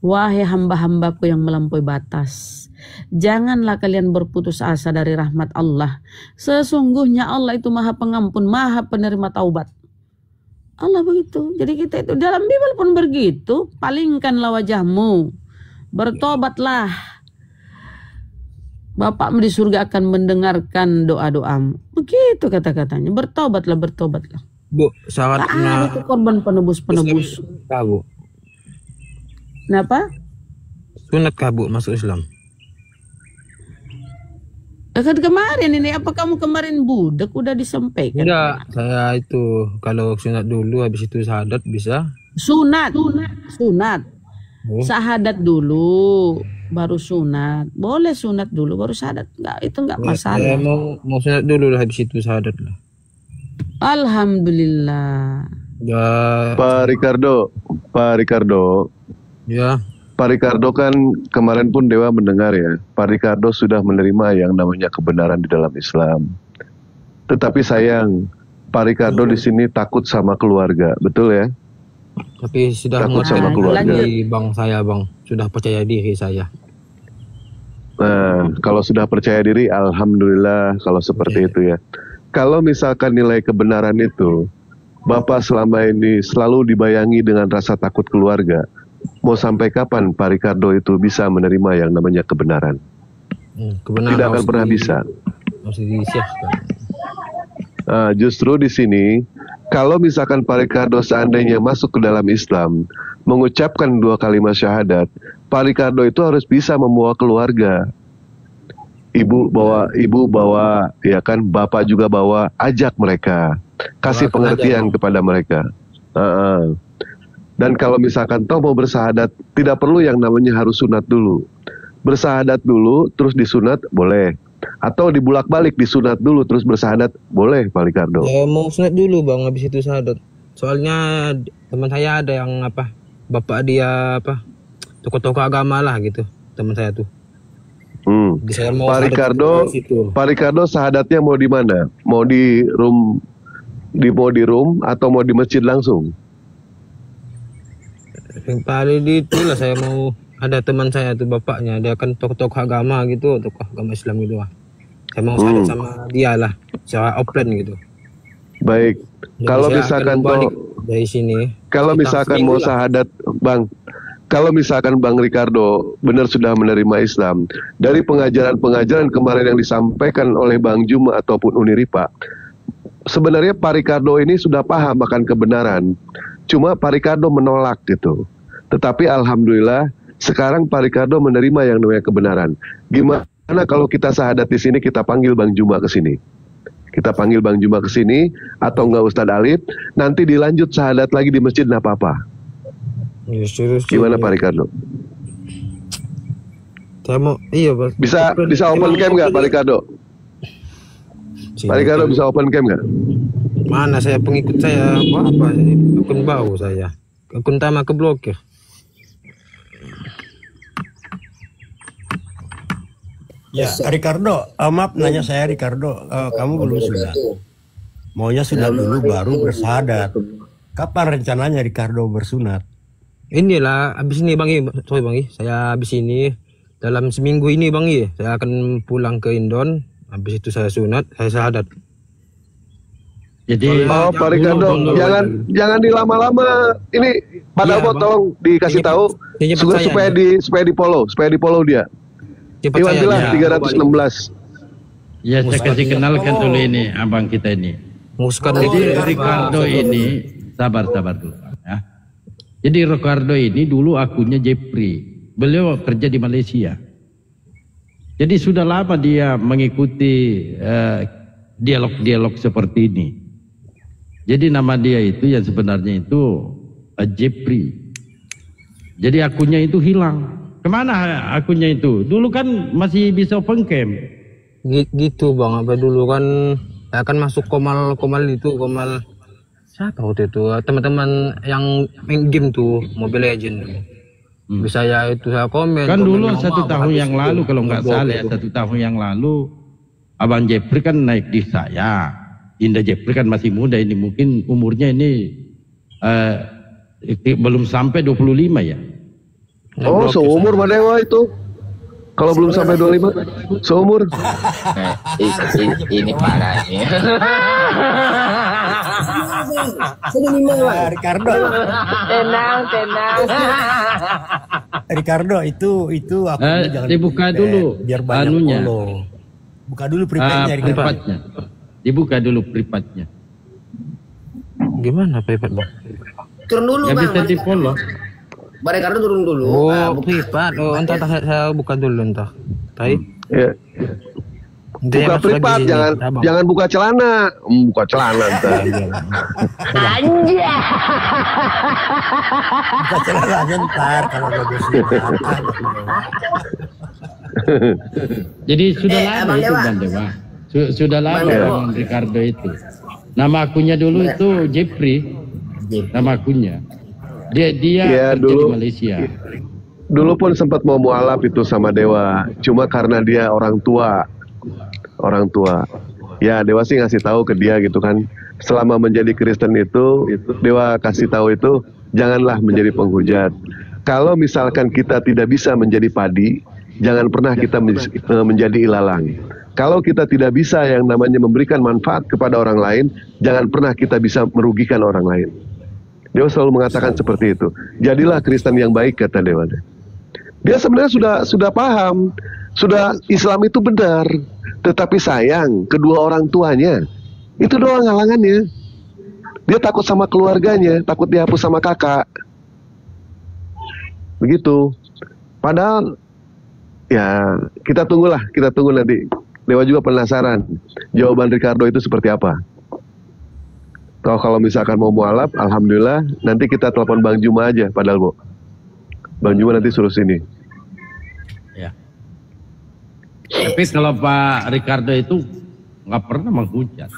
wahai hamba-hambaku yang melampaui batas, janganlah kalian berputus asa dari rahmat Allah. Sesungguhnya Allah itu maha pengampun, maha penerima taubat. Allah begitu. Jadi kita itu dalam Bible pun begitu. Palingkanlah wajahmu, bertobatlah. Bapakmu di surga akan mendengarkan doa-doamu. Begitu kata-katanya. Bertobatlah. Bu, syaratnya itu korban penebus. Bu. Kenapa? Sunat kah Bu masuk Islam? Kan kemarin ini, apa kamu kemarin budak udah disampaikan? Enggak, saya itu kalau sunat dulu habis itu syahadat bisa. Sunat. Syahadat dulu baru sunat. Boleh sunat dulu baru syahadat. Enggak, itu enggak masalah. Saya mau sunat dulu lah habis itu syahadat lah. Alhamdulillah. Ya. Pak Ricardo. Ya. Pak Ricardo kan kemarin pun Dewa mendengar ya, Pak Ricardo sudah menerima yang namanya kebenaran di dalam Islam. Tetapi sayang, Pak Ricardo di sini takut sama keluarga, betul ya? Tapi sudah takut sama keluarga. Bang saya Bang, sudah percaya diri saya. Nah, kalau sudah percaya diri, alhamdulillah kalau seperti itu ya. Kalau misalkan nilai kebenaran itu, Bapak selama ini selalu dibayangi dengan rasa takut keluarga. Mau sampai kapan Pak Ricardo itu bisa menerima yang namanya kebenaran? Kebenaran tidak akan pernah bisa. Justru di sini, kalau misalkan Pak Ricardo seandainya masuk ke dalam Islam, mengucapkan 2 kalimat syahadat, Pak Ricardo itu harus bisa membawa keluarga. Ibu bawa, ya kan, bapak juga bawa, ajak mereka, kasih pengertian kepada mereka. Dan kalau misalkan toh mau bersahadat, tidak perlu yang namanya harus sunat dulu. Bersahadat dulu, terus disunat, boleh. Atau dibulak-balik, disunat dulu, terus bersahadat, boleh Pak Ricardo. Ya mau sunat dulu Bang, habis itu syahadat. Soalnya teman saya ada yang bapak dia tokoh-tokoh agama lah gitu, teman saya tuh. Pak Ricardo sahadatnya mau di mana? Mau di room atau mau di masjid langsung? Yang paling itulah saya mau, ada teman saya tuh bapaknya, dia kan tokoh agama gitu, tokoh agama Islam gitu lah. Saya mau syahadat sama dia lah, secara offline gitu. Baik. Jadi kalau misalkan dari sini, kalau misalkan mau syahadat Bang, kalau misalkan Bang Ricardo benar sudah menerima Islam, dari pengajaran-pengajaran kemarin yang disampaikan oleh Bang Juma ataupun Uniripa, sebenarnya Pak Ricardo ini sudah paham akan kebenaran. Cuma Pak Ricardo menolak gitu. Tetapi alhamdulillah sekarang Pak Ricardo menerima yang namanya kebenaran. Gimana kalau kita syahadat di sini, kita panggil Bang Juma ke sini? Kita panggil Bang Juma ke sini atau enggak Ustadz Alif, nanti dilanjut syahadat lagi di masjid, enggak apa-apa. Gimana Pak Ricardo? Saya mau, iya Pak. Bisa open cam enggak Pak Ricardo? Pak Ricardo bisa open cam enggak? Mana saya pengikut saya akun bau saya, akun utama ke blokir. Ya Ricardo, maaf nanya saya Ricardo, kamu belum sunat. Maunya sunat dulu baru bersahadat. Kapan rencananya Ricardo bersunat? Inilah habis ini Bang, sorry Bang, saya habis ini dalam seminggu ini Bang, saya akan pulang ke Indon. Habis itu saya sunat, saya syahadat. Jadi Pak Ricardo, jangan dilama-lama. Ini Pak Dalbo tolong dikasih tahu supaya di follow dia. Iwan bilang 316. Ya saya kasih kenalkan dulu ini abang kita ini. Jadi Ricardo ini sabar dulu ya. Jadi Ricardo ini dulu akunnya Jeffrey. Beliau kerja di Malaysia. Jadi sudah lama dia mengikuti dialog-dialog seperti ini. Jadi nama dia itu yang sebenarnya itu Jeffrey. Jadi akunnya itu hilang. Kemana akunnya itu? Dulu kan masih bisa open cam. Gitu bang, apa dulu kan saya kan masuk komal siapa waktu itu teman-teman yang main game tuh Mobile Legend. Bisa ya itu saya komen. Kan dulu 1 tahun yang lalu kalau nggak salah ya 1 tahun yang lalu abang Jeffrey kan naik di saya. Indah Jeffrey kan masih muda ini, mungkin umurnya ini belum sampai 25 ya. Oh, seumur Pak Dewa itu. Kalau belum sampai 25, seumur. Ini parah ini. Ricardo. Tenang. Ricardo itu aku jangan dibuka dulu biar banyak anunya. follow. Buka dulu private-nya Ricardo. Privatnya. Dibuka dulu privatnya. Gimana privat bang? Turun dulu Ya bang. bisa di follow. Bang Ricardo turun dulu. Oh privat. Oh entah saya buka dulu entah. Tai. Ya. Buka privat, jangan buka celana. Buka celana ntar. Anjay. Buka celananya ntar kalau bagus. Jadi sudah lama Abang itu Dewa. Bang Dewa. Sudah lama Bang Dewa. Bang Ricardo itu. Nama akunnya dulu itu Jeffrey. Nama akunnya. Dia Ya, kerja dulu. di Malaysia. Dulu pun sempat mau mualaf itu sama Dewa. Cuma karena dia orang tua. Ya Dewa sih ngasih tahu ke dia gitu kan. Selama menjadi Kristen itu Dewa kasih tahu itu janganlah menjadi penghujat. Kalau misalkan kita tidak bisa menjadi padi, jangan pernah kita menjadi ilalang. Kalau kita tidak bisa yang namanya memberikan manfaat kepada orang lain, jangan pernah kita bisa merugikan orang lain. Dewa selalu mengatakan seperti itu. Jadilah Kristen yang baik, kata Dewa. Dia sebenarnya sudah paham, sudah Islam itu benar, tetapi sayang kedua orang tuanya itu doang halangannya. Dia takut sama keluarganya, takut dihapus sama kakak. Begitu. Padahal ya kita tunggu nanti. Dewa juga penasaran jawaban Ricardo itu seperti apa. Kalau misalkan mau mualaf, alhamdulillah nanti kita telepon Bang Juma aja, padahal Bu. Bang Juma nanti suruh sini. Ya. Tapi kalau Pak Ricardo itu nggak pernah menghujat.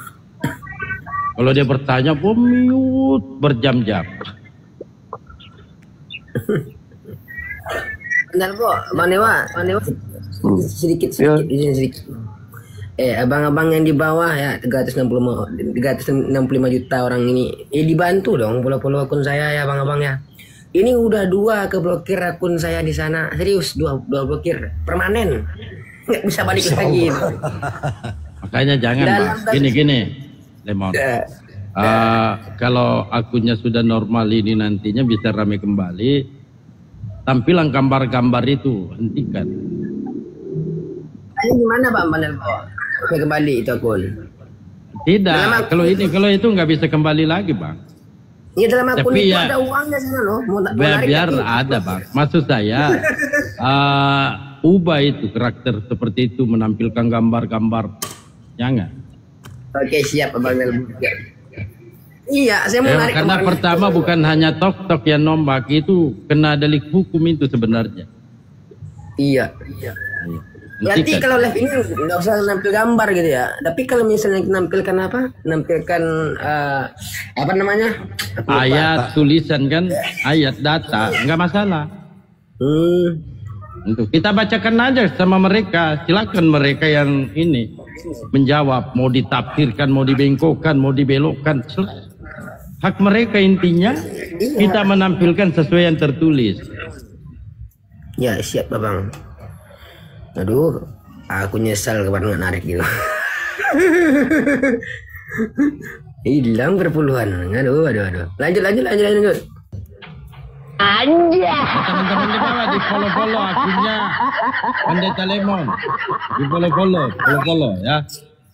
Kalau dia bertanya, mute berjam-jam. Bentar po, Bang Dewa. Sedikit. Abang-abang yang di bawah ya 365 juta orang ini, dibantu dong follow akun saya ya abang-abang ya. Ini udah 2 keblokir akun saya di sana, serius 2 blokir permanen, nggak bisa balik lagi. Makanya jangan Bang. Gini Lemon. Kalau akunnya sudah normal ini nantinya bisa ramai kembali. Tampilan gambar-gambar itu hentikan. Ini gimana Bang Panel po? Oke, kembali itu akun. Tidak, kalau itu nggak bisa kembali lagi Bang. Iya dalam akun Tapi itu ya, ada uangnya sana loh. biar ada Bang. Maksud saya ubah itu karakter seperti itu, menampilkan gambar-gambar. Jangan. Oke siap Abang Nel. Iya, saya mau narik karena pertama bukan hanya tok-tok yang nombak, itu kena delik hukum itu sebenarnya. Iya. Berarti kalau live ini nggak usah nampil gambar gitu ya. Tapi kalau misalnya nampilkan nampilkan apa namanya? Ayat, tulisan kan, ayat, data, nggak masalah. Untuk kita bacakan aja sama mereka. Silakan mereka yang ini menjawab, mau ditafsirkan, mau dibengkokkan, mau dibelokkan. Hak mereka intinya kita menampilkan sesuai yang tertulis. Ya siap Bang. Aduh, aku nyesal kemarin nggak narik gitu. Hilang berpuluhan. Aduh. Lanjut. Teman-teman di bawah di follow akunnya Pendeta Lemon. Di follow ya.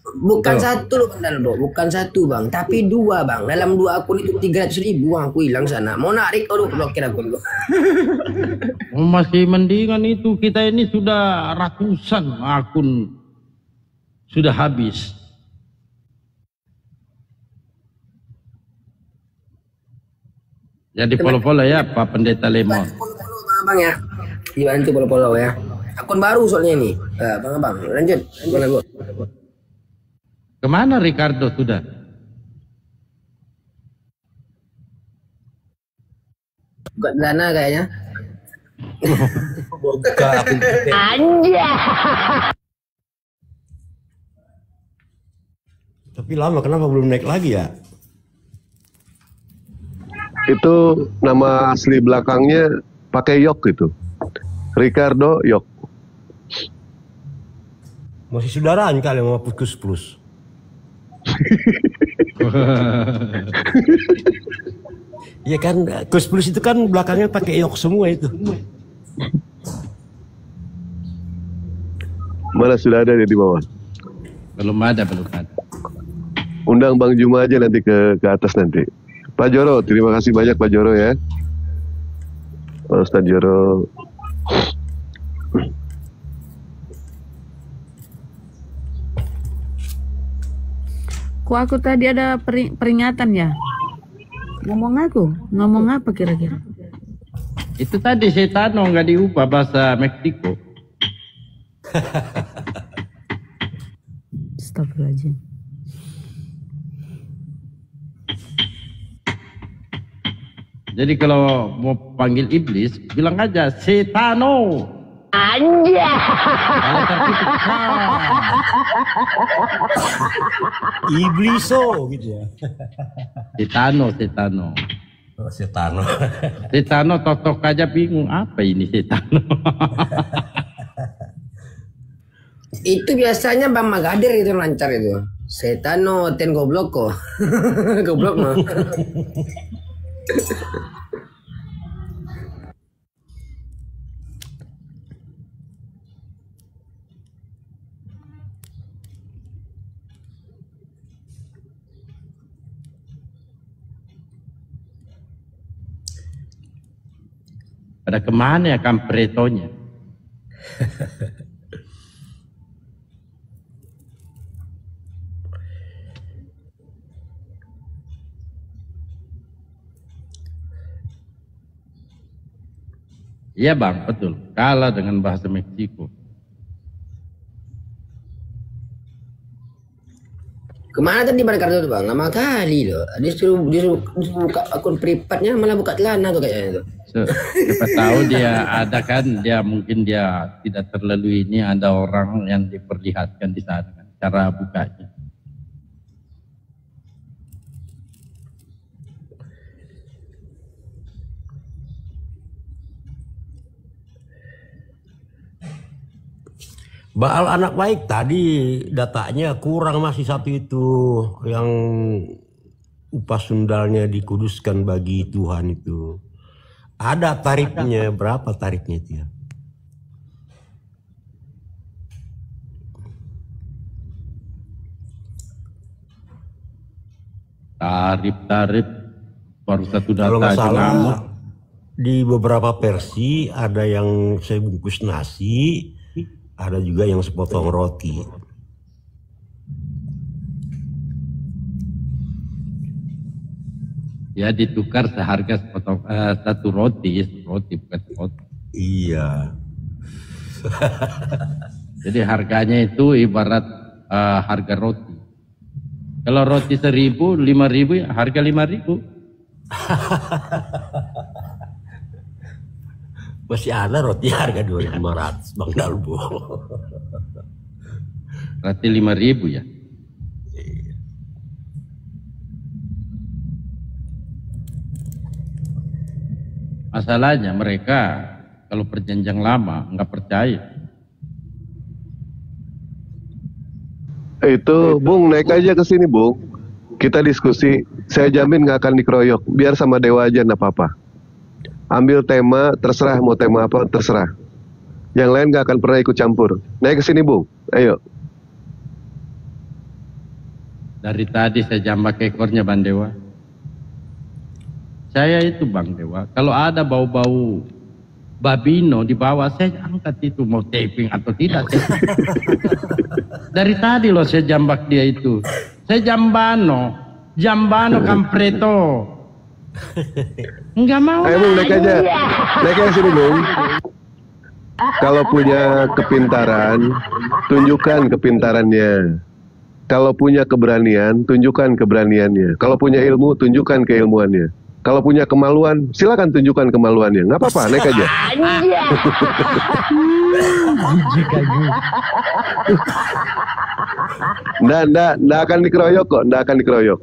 Bukan satu loh Bang Dalbo, bukan satu Bang, tapi dua Bang. Dalam dua akun itu 300.000 Bang, aku hilang sana. Mau narik blokir akun lu. Masih mendingan itu, kita ini sudah ratusan akun sudah habis. Jadi follow ya Pak Pendeta Lemon. Bang ya, dibantu follow ya. Akun baru soalnya ini. Bang, lanjut. Kemana Ricardo sudah? Buka dana kayaknya. Buka akun. Tapi lama, kenapa belum naik lagi ya? Itu nama asli belakangnya pakai Yok gitu. Ricardo Yok. Masih saudaraan kali sama Puskus Plus. Iya kan, Kus Plus itu kan belakangnya pakai Yok semua itu. Mana sudah ada di bawah? Belum ada. Undang Bang Juma aja nanti ke atas nanti. Pak Joro, terima kasih banyak Pak Joro ya. Ustaz Joro. Kok aku tadi ada peringatan ya? Ngomong apa kira-kira? Itu tadi Setano nggak diubah bahasa Meksiko. Astagfirullahaladzim. Jadi kalau mau panggil iblis, bilang aja Setano. Kalau tertutup Ibliso gitu ya. Setano. Oh, Setano. Setano totok aja bingung apa ini Setano. Itu biasanya Bang Magadir itu lancar itu. Setano ten goblok kok. Goblok mah. Pada kemana ya kampretonya? Iya Bang, betul. Kalah dengan bahasa Meksiko. Kemana tadi Bang Ricardo tuh Bang? Lama kali loh. Dia suruh buka akun privatnya malah buka celana tuh kayaknya tuh. Siapa tahu dia ada kan, mungkin dia tidak terlalu ini, ada orang yang diperlihatkan di sana kan, cara bukanya. Baal anak baik tadi datanya kurang, masih satu itu yang upah sundalnya dikuduskan bagi Tuhan itu. Ada tarifnya, berapa tarifnya itu ya? Tarif baru satu data. Kalau nggak salah di beberapa versi ada yang sebungkus nasi, ada juga yang sepotong roti. Ya ditukar seharga satu roti bukan roti. Iya. Jadi harganya itu ibarat harga roti. Kalau roti 1.000, 5.000 ya harga 5.000. Masih ada roti harga 2.500 Bang Dalbo. Roti 5.000 ya. Masalahnya mereka kalau perjanjian lama nggak percaya. Itu Bung, naik aja ke sini Bung. Kita diskusi. Saya jamin nggak akan dikeroyok. Biar sama dewa aja nggak apa-apa. Ambil tema, terserah mau tema apa, terserah. Yang lain gak akan pernah ikut campur. Naik ke sini, Bung. Ayo. Dari tadi saya jambak ekornya Bang Dewa. Saya itu Bang Dewa, kalau ada bau-bau babino di bawah, saya angkat itu mau taping atau tidak. Dari tadi loh saya jambak dia itu. Saya jambano kampreto. Enggak mau. Ayo Bung, naik aja. Naik aja sini, Bung. Kalau punya kepintaran, tunjukkan kepintarannya. Kalau punya keberanian, tunjukkan keberaniannya. Kalau punya ilmu, tunjukkan keilmuannya. Kalau punya kemaluan, silakan tunjukkan kemaluannya. Nggak apa-apa, naik aja. Nggak akan dikeroyok kok, nggak akan dikeroyok.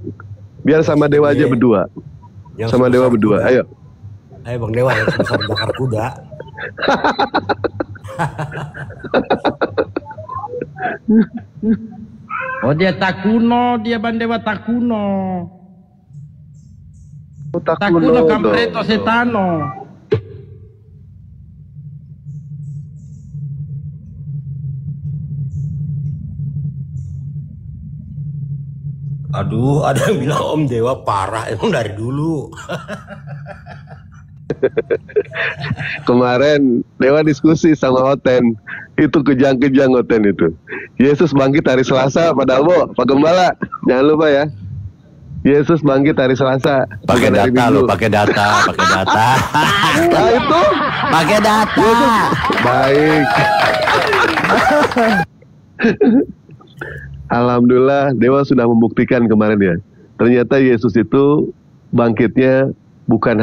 Biar sama Dewa aja berdua. Sama Dewa berdua, ayo. Ayo Bang Dewa yang besar bakar kuda. Oh dia tak kuno, dia Bang Dewa tak kuno. Takuno kampreto setano. Aduh, ada yang bilang Om Dewa parah emang dari dulu. Kemarin Dewa diskusi sama Oten. Itu kejang-kejang Oten itu. Yesus bangkit hari Selasa, padahal Pak Gembala, jangan lupa ya. Yesus bangkit hari Selasa. Pakai data lo, pakai data. Nah itu pakai data. Yesus. Baik. Alhamdulillah Dewa sudah membuktikan kemarin ya. Ternyata Yesus itu bangkitnya bukan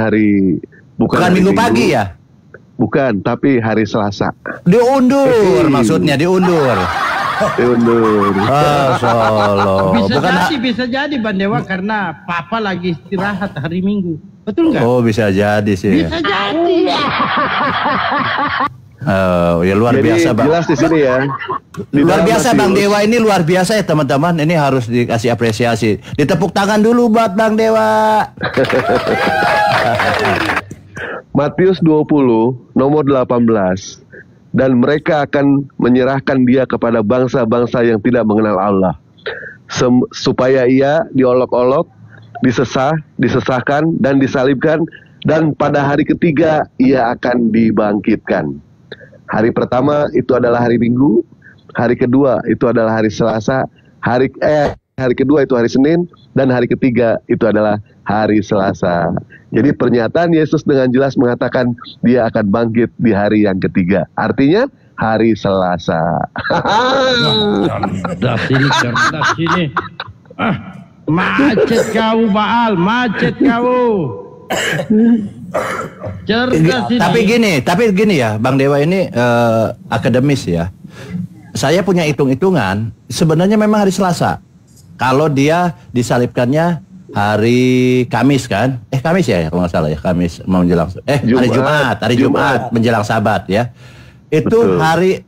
Minggu pagi ya? Bukan, tapi hari Selasa. Diundur maksudnya, diundur. Solo. Bisa jadi Bang Dewa karena Papa lagi istirahat hari Minggu. Betul nggak? Oh bisa jadi sih. Bisa jadi. Ya luar biasa Bang. Jelas di sini ya. Luar biasa Bang Dewa ini, luar biasa ya teman-teman. Ini harus dikasih apresiasi. Ditepuk tangan dulu buat Bang Dewa. Matius 20 nomor 18. Dan mereka akan menyerahkan dia kepada bangsa-bangsa yang tidak mengenal Allah, supaya ia diolok-olok, disesahkan, dan disalibkan, dan pada hari ketiga ia akan dibangkitkan. Hari pertama itu adalah hari Minggu, hari kedua itu adalah hari Selasa, hari kedua itu hari Senin, dan hari ketiga itu adalah hari Selasa. Jadi pernyataan Yesus dengan jelas mengatakan dia akan bangkit di hari yang ketiga. Artinya hari Selasa. Cerdas ini. Macet kau Baal, macet kau. Cerdas ini. Tapi gini ya, Bang Dewa ini akademis ya. Saya punya hitung-hitungan, sebenarnya memang hari Selasa. Kalau dia disalibkannya hari Kamis kan? Kamis ya kalau nggak salah ya, Kamis mau menjelang hari Jumat menjelang Sabat ya. Itu betul. Hari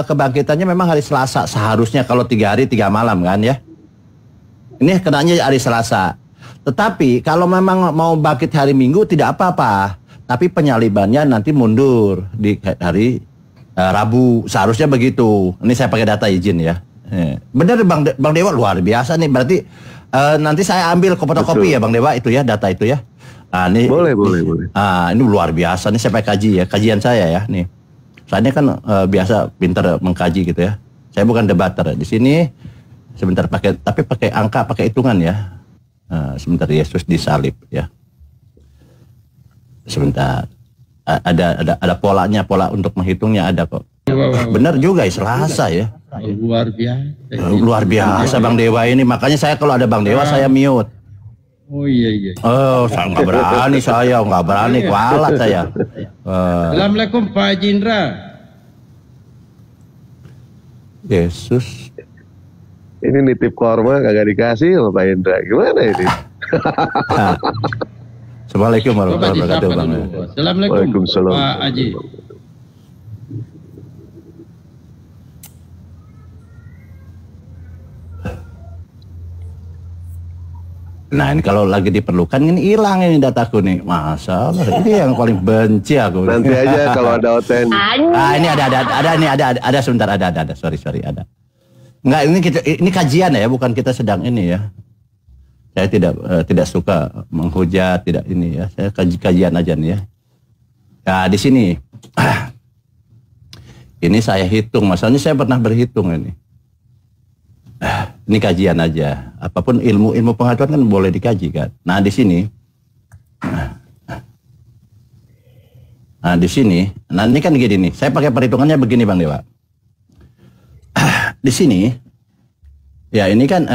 kebangkitannya memang hari Selasa seharusnya, kalau 3 hari 3 malam kan ya. Ini kenanya hari Selasa. Tetapi kalau memang mau bangkit hari Minggu tidak apa-apa. Tapi penyalibannya nanti mundur di hari Rabu, seharusnya begitu. Ini saya pakai data izin ya. Benar Bang Dewa, luar biasa nih. Berarti nanti saya ambil fotokopi ya Bang Dewa itu ya, data itu ya. Nah, ini boleh. Ini luar biasa nih, saya pakai kaji ya, kajian saya ya nih. Saya kan biasa pintar mengkaji gitu ya. Saya bukan debater di sini. Sebentar pakai angka, pakai hitungan ya. Sebentar, Yesus disalib ya. Sebentar. Ada polanya, pola untuk menghitungnya ada kok. Benar juga ya, Selasa ya. Luar biasa Bang Dewa ini. Makanya saya kalau ada Bang Dewa saya mute. Oh iya. Oh, saya nggak berani, kualat saya. Assalamualaikum Pak Jindra. Yesus. Ini nitip korma kagak dikasih sama Pak Indra. Gimana ini? Assalamualaikum warahmatullahi wabarakatuh Bang. Assalamualaikum Pak Haji. Nah ini kalau lagi diperlukan ini hilang ini dataku nih. Masalah ini yang paling benci aku. Nanti aja kalau ada oten. Ini ada sebentar ada. Sorry ada. Enggak ini kajian ya, bukan kita sedang ini ya. Saya tidak suka menghujat, tidak ini ya. Saya kajian aja nih ya. Ya di sini. Ini saya hitung, masalahnya saya pernah berhitung ini. Ini kajian aja. Apapun ilmu pengetahuan kan boleh dikaji kan. Nah di sini, nah ini kan gini nih. Saya pakai perhitungannya begini Bang Dewa. Di sini, ya ini kan,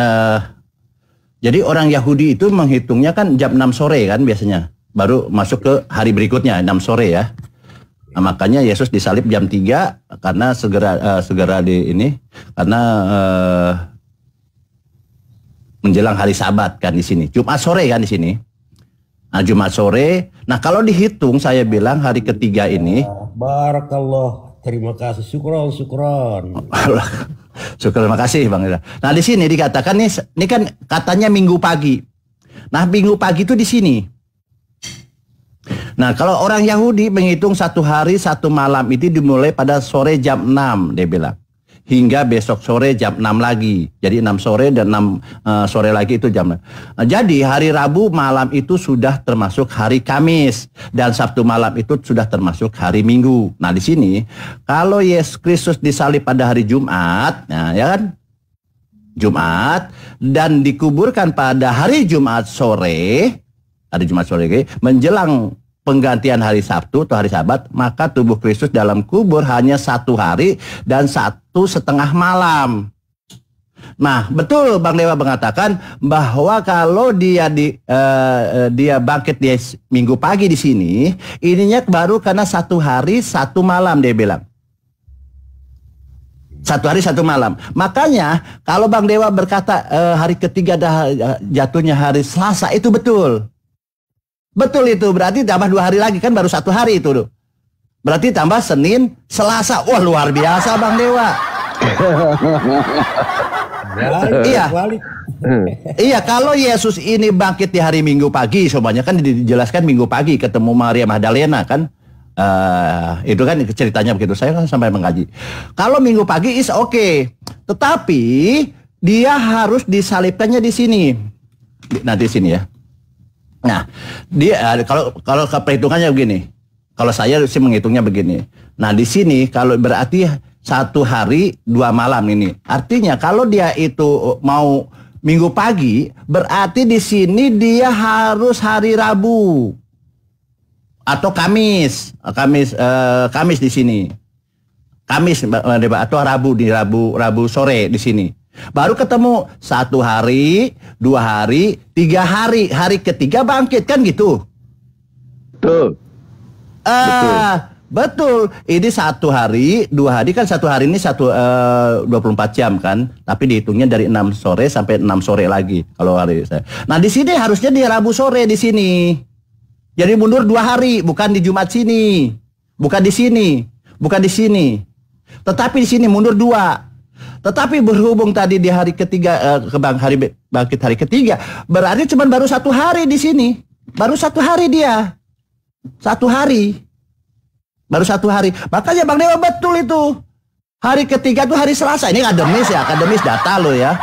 jadi orang Yahudi itu menghitungnya kan jam 6 sore kan biasanya. Baru masuk ke hari berikutnya 6 sore ya. Nah, makanya Yesus disalib jam 3 karena segera di ini karena menjelang hari Sabat kan di sini. Jumat sore kan di sini. Nah, Jumat sore. Nah, kalau dihitung saya bilang hari ketiga ini Barakallah. Terima kasih. Syukron. Terima kasih Bang. Nah, di sini dikatakan ini kan katanya Minggu pagi. Nah, Minggu pagi itu di sini. Nah, kalau orang Yahudi menghitung satu hari, satu malam itu dimulai pada sore jam 6, dia bilang. Hingga besok sore jam 6 lagi. Jadi 6 sore dan 6 sore lagi itu jam 6. Nah, jadi hari Rabu malam itu sudah termasuk hari Kamis. Dan Sabtu malam itu sudah termasuk hari Minggu. Nah, di sini, kalau Yesus Kristus disalib pada hari Jumat, nah ya kan? Jumat, dan dikuburkan pada hari Jumat sore, menjelang penggantian hari Sabtu atau hari Sabat, maka tubuh Kristus dalam kubur hanya 1 hari dan 1,5 malam. Nah, betul Bang Dewa mengatakan bahwa kalau dia bangkit di Minggu pagi di sini, ininya baru karena 1 hari 1 malam dia bilang. 1 hari 1 malam. Makanya kalau Bang Dewa berkata hari ketiga jatuhnya hari Selasa, itu betul. Betul itu, berarti tambah 2 hari lagi kan baru 1 hari itu tuh. Berarti tambah Senin, Selasa. Wah, luar biasa Bang Dewa. Iya, kalau Yesus ini bangkit di hari Minggu pagi, semuanya kan dijelaskan Minggu pagi ketemu Maria Magdalena kan. Itu kan ceritanya begitu. Saya kan sampai mengkaji. Kalau Minggu pagi is oke. Tetapi dia harus disalibkannya di sini. Nah, di sini ya. Nah, dia kalau perhitungannya begini. Kalau saya sih menghitungnya begini. Nah, di sini kalau berarti 1 hari 2 malam ini. Artinya kalau dia itu mau Minggu pagi, berarti di sini dia harus hari Rabu atau Kamis di sini. Kamis atau Rabu sore di sini. Baru ketemu 1 hari, 2 hari, 3 hari. Hari ketiga bangkit kan gitu. Betul. Betul. Ini 1 hari, 2 hari kan 1 hari ini 24 jam kan. Tapi dihitungnya dari 6 sore sampai 6 sore lagi kalau hari saya. Nah, di sini harusnya di Rabu sore di sini. Jadi mundur 2 hari, bukan di Jumat sini. Bukan di sini. Tetapi di sini mundur 2. Tetapi berhubung tadi di hari ketiga bangkit hari ketiga, berarti cuma baru 1 hari di sini. Baru 1 hari dia. 1 hari. Baru 1 hari. Makanya Bang Dewa betul itu. Hari ketiga itu hari Selasa. Ini akademis data lo ya.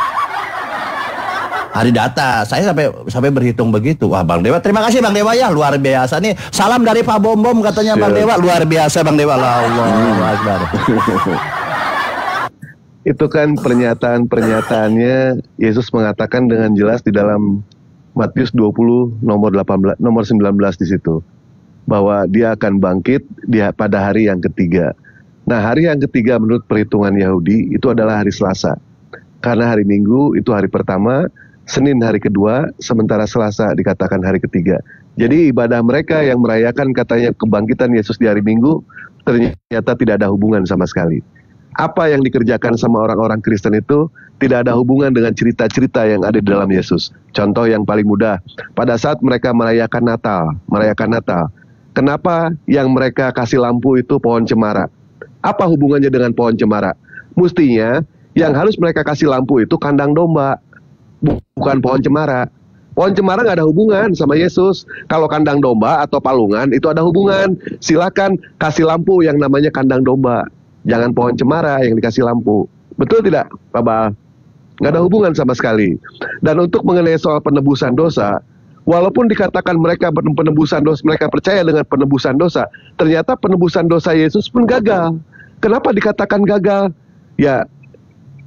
Hari data. Saya sampai berhitung begitu. Wah, Bang Dewa, terima kasih Bang Dewa ya, luar biasa nih. Salam dari Pak Bom Bom katanya Bang Dewa, luar biasa Bang Dewa. Allahu Akbar. Itu kan pernyataannya Yesus mengatakan dengan jelas di dalam Matius 20 nomor 19 di situ bahwa dia akan bangkit pada hari yang ketiga. Nah, hari yang ketiga menurut perhitungan Yahudi itu adalah hari Selasa. Karena hari Minggu itu hari pertama, Senin hari kedua, sementara Selasa dikatakan hari ketiga. Jadi ibadah mereka yang merayakan katanya kebangkitan Yesus di hari Minggu ternyata tidak ada hubungan sama sekali. Apa yang dikerjakan sama orang-orang Kristen itu tidak ada hubungan dengan cerita-cerita yang ada di dalam Yesus. Contoh yang paling mudah, pada saat mereka merayakan Natal. Kenapa yang mereka kasih lampu itu pohon cemara? Apa hubungannya dengan pohon cemara? Mestinya yang harus mereka kasih lampu itu kandang domba, bukan pohon cemara. Pohon cemara nggak ada hubungan sama Yesus. Kalau kandang domba atau palungan itu ada hubungan. Silakan kasih lampu yang namanya kandang domba. Jangan pohon cemara yang dikasih lampu. Betul tidak, Pak Baal? Nggak ada hubungan sama sekali. Dan untuk mengenai soal penebusan dosa, walaupun dikatakan mereka penebusan dosa, mereka percaya dengan penebusan dosa, ternyata penebusan dosa Yesus pun gagal. Kenapa dikatakan gagal? Ya,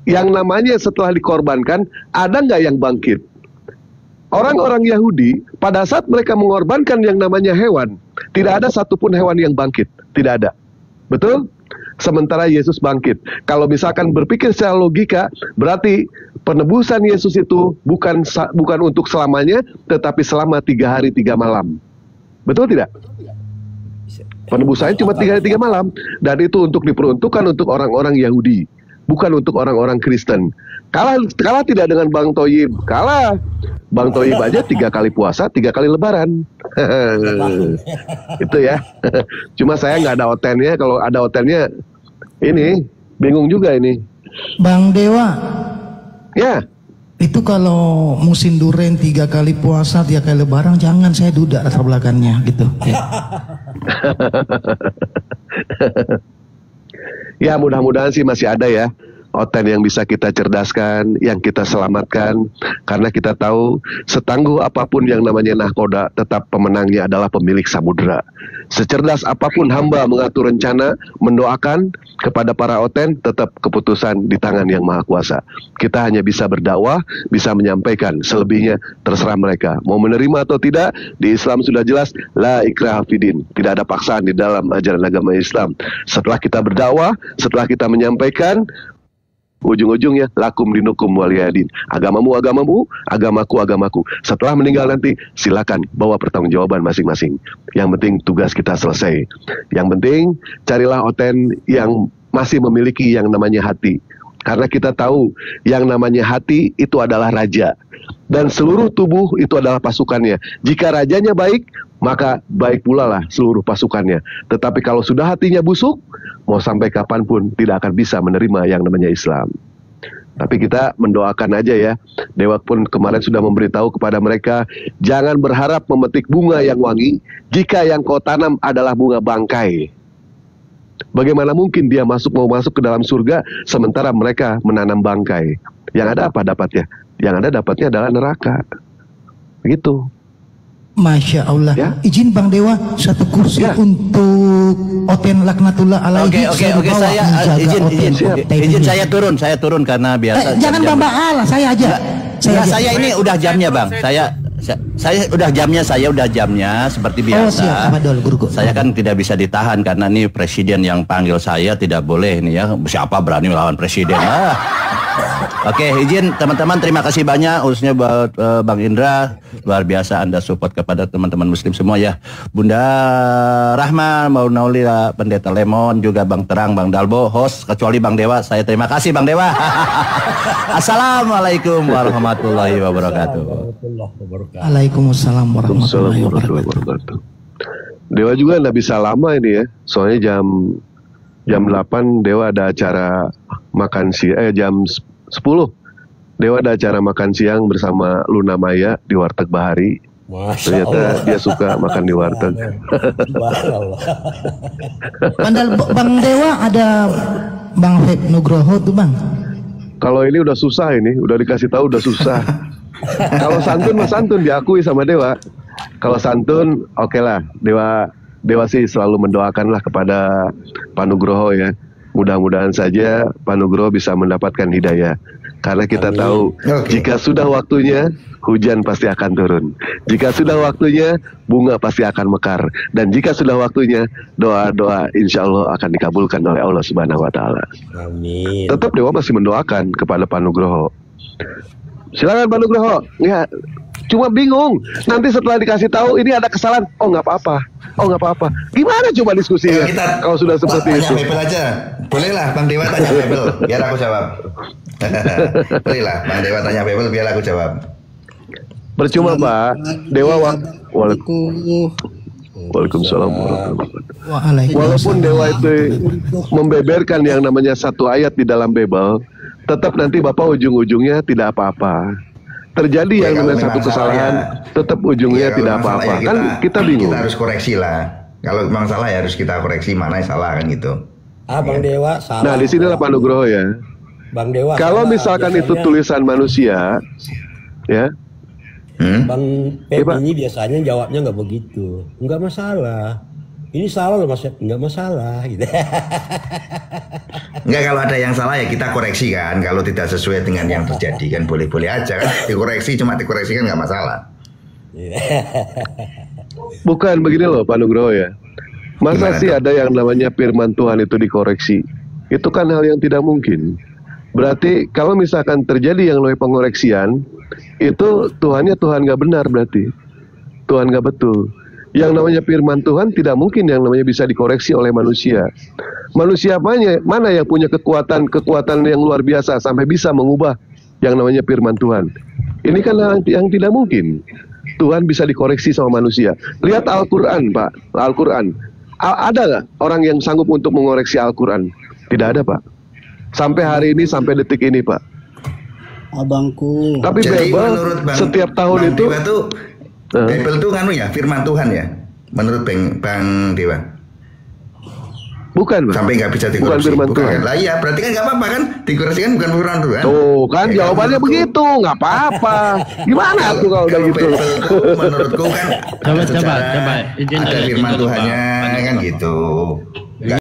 yang namanya setelah dikorbankan, ada nggak yang bangkit? Orang-orang Yahudi, pada saat mereka mengorbankan yang namanya hewan, tidak ada satupun hewan yang bangkit. Tidak ada. Betul? Sementara Yesus bangkit. Kalau misalkan berpikir secara logika, berarti penebusan Yesus itu bukan untuk selamanya, tetapi selama 3 hari 3 malam. Betul tidak? Penebusannya cuma 3 hari 3 malam. Dan itu untuk diperuntukkan untuk orang-orang Yahudi, bukan untuk orang-orang Kristen. Kalah tidak dengan Bang Toyib. Kalah. Bang Toyib aja 3 kali puasa, 3 kali lebaran. Itu ya. Cuma saya nggak ada otennya. Kalau ada otennya, ini bingung juga ini. Bang Dewa. Ya. Itu kalau musim duren 3 kali puasa, 3 kali lebaran, jangan, saya duda latar belakangnya gitu. Ya. Ya, mudah-mudahan sih masih ada ya oten yang bisa kita cerdaskan, yang kita selamatkan, karena kita tahu setangguh apapun yang namanya nahkoda, tetap pemenangnya adalah pemilik samudera. Secerdas apapun hamba mengatur rencana, mendoakan, kepada para oten tetap keputusan di tangan yang maha kuasa. Kita hanya bisa berdakwah, bisa menyampaikan, selebihnya terserah mereka. Mau menerima atau tidak, di Islam sudah jelas, la ikraha fidin, tidak ada paksaan di dalam ajaran agama Islam. Setelah kita berdakwah, setelah kita menyampaikan, ujung-ujungnya lakum dinukum waliyadin. Agamamu agamamu, agamaku agamaku. Setelah meninggal nanti silakan bawa pertanggungjawaban masing-masing. Yang penting tugas kita selesai. Yang penting carilah oten yang masih memiliki yang namanya hati. Karena kita tahu yang namanya hati itu adalah raja. Dan seluruh tubuh itu adalah pasukannya. Jika rajanya baik, maka baik pula lah seluruh pasukannya. Tetapi kalau sudah hatinya busuk, mau sampai kapanpun tidak akan bisa menerima yang namanya Islam. Tapi kita mendoakan aja ya. Dewa pun kemarin sudah memberitahu kepada mereka, jangan berharap memetik bunga yang wangi jika yang kau tanam adalah bunga bangkai. Bagaimana mungkin dia mau masuk ke dalam surga sementara mereka menanam bangkai? Yang ada apa dapatnya? Yang ada dapatnya adalah neraka. Begitu. Masya Allah. Ya? Izin Bang Dewa satu kursi ya, untuk Oten Laknatullah alaihi. Oke, saya izin saya turun karena biasa. Jangan Bang Baal, saya aja. Saya ini udah jamnya Bang. Saya udah jamnya seperti biasa. Saya kan tidak bisa ditahan karena ini presiden yang panggil saya, tidak boleh ini ya. Siapa berani melawan presiden? Oke, izin teman-teman, terima kasih banyak khususnya buat Bang Indra, luar biasa Anda support kepada teman-teman muslim semua ya. Bunda Rahma, Mau Naulila, Pendeta Lemon, juga Bang Terang, Bang Dalbo, host, kecuali Bang Dewa. Saya terima kasih Bang Dewa. Assalamualaikum warahmatullahi wabarakatuh. Waalaikumsalam warahmatullahi wabarakatuh. Dewa juga nggak bisa lama ini ya, soalnya jam 8 Dewa ada acara makan siang, jam 10 Dewa ada acara makan siang bersama Luna Maya di Warteg Bahari. Ternyata dia suka makan di warteg. Bang Dewa ada Bang Feb Nugroho tuh Bang. Kalau ini udah susah, ini udah dikasih tahu udah susah. Kalau santun mah santun diakui sama Dewa. Kalau santun oke lah, Dewa sih selalu mendoakanlah kepada Pak Nugroho ya. Mudah-mudahan saja Pak Nugroho bisa mendapatkan hidayah. Karena kita tahu jika sudah waktunya hujan pasti akan turun. Jika sudah waktunya bunga pasti akan mekar. Dan jika sudah waktunya doa-doa insya Allah akan dikabulkan oleh Allah Subhanahu Wa Taala. Amin. Tetap Dewa masih mendoakan kepada Pak Nugroho. Silakan Pak Nugroho. Ya, cuma bingung. Nanti setelah dikasih tahu ini ada kesalahan. Oh nggak apa-apa. Gimana coba diskusinya kalau sudah seperti itu? Tanya Bebel aja. Bolehlah Bang Dewa tanya Bebel, biar aku jawab. Bolehlah Bang Dewa tanya Bebel, biar aku jawab. Percuma Pak. Dewa Waalaikumsalam warahmatullahi wabarakatuh. Walaupun Dewa itu membeberkan yang namanya satu ayat di dalam Bebel, tetap nanti Bapak ujung-ujungnya tidak apa-apa. terjadi yang namanya satu kesalahan, tetap ujungnya tidak apa-apa. Kan kita bingung. Kita harus koreksi lah. Kalau memang salah ya harus kita koreksi mana yang salah kan gitu. Bang Dewa salah. Nah, di sinilah Pak Nugroho ya. Bang Dewa. Kalau misalkan itu tulisan manusia, ya. Bang Pep ini biasanya jawabnya nggak begitu. Nggak masalah. Ini salah loh Mas, nggak masalah gitu. Enggak, kalau ada yang salah ya kita koreksi kan. Kalau tidak sesuai dengan yang terjadi kan boleh-boleh aja kan. Dikoreksi, cuma dikoreksi kan nggak masalah. Bukan begini loh Pak Nugroho ya. Masa sih ada yang namanya firman Tuhan itu dikoreksi? Itu kan hal yang tidak mungkin. Berarti kalau misalkan terjadi yang namanya pengoreksian, itu Tuhannya Tuhan nggak benar berarti. Tuhan nggak betul. Yang namanya firman Tuhan tidak mungkin yang namanya bisa dikoreksi oleh manusia. Manusia mana yang punya kekuatan yang luar biasa sampai bisa mengubah yang namanya firman Tuhan? Ini kan hal yang tidak mungkin. Tuhan bisa dikoreksi sama manusia. Lihat Al-Quran Pak, Al-Quran. Ada nggak orang yang sanggup untuk mengoreksi Al-Quran? Tidak ada Pak. Sampai hari ini, sampai detik ini Pak. Abangku. Tapi Bible setiap tahun itu Bible itu nganu ya, firman Tuhan ya, menurut Bang Dewa. Bukan, Bang. Sampai nggak bisa dikoreksi. Bukan firman Tuhan. Lah iya, berarti kan nggak apa-apa kan? Dikoreksi kan bukan firman Tuhan. Tuh kan ya, jawabannya begitu, nggak apa-apa. Gimana tuh kalau udah gitu? Menurutku kan coba izin ada firman Tuhannya kan gitu.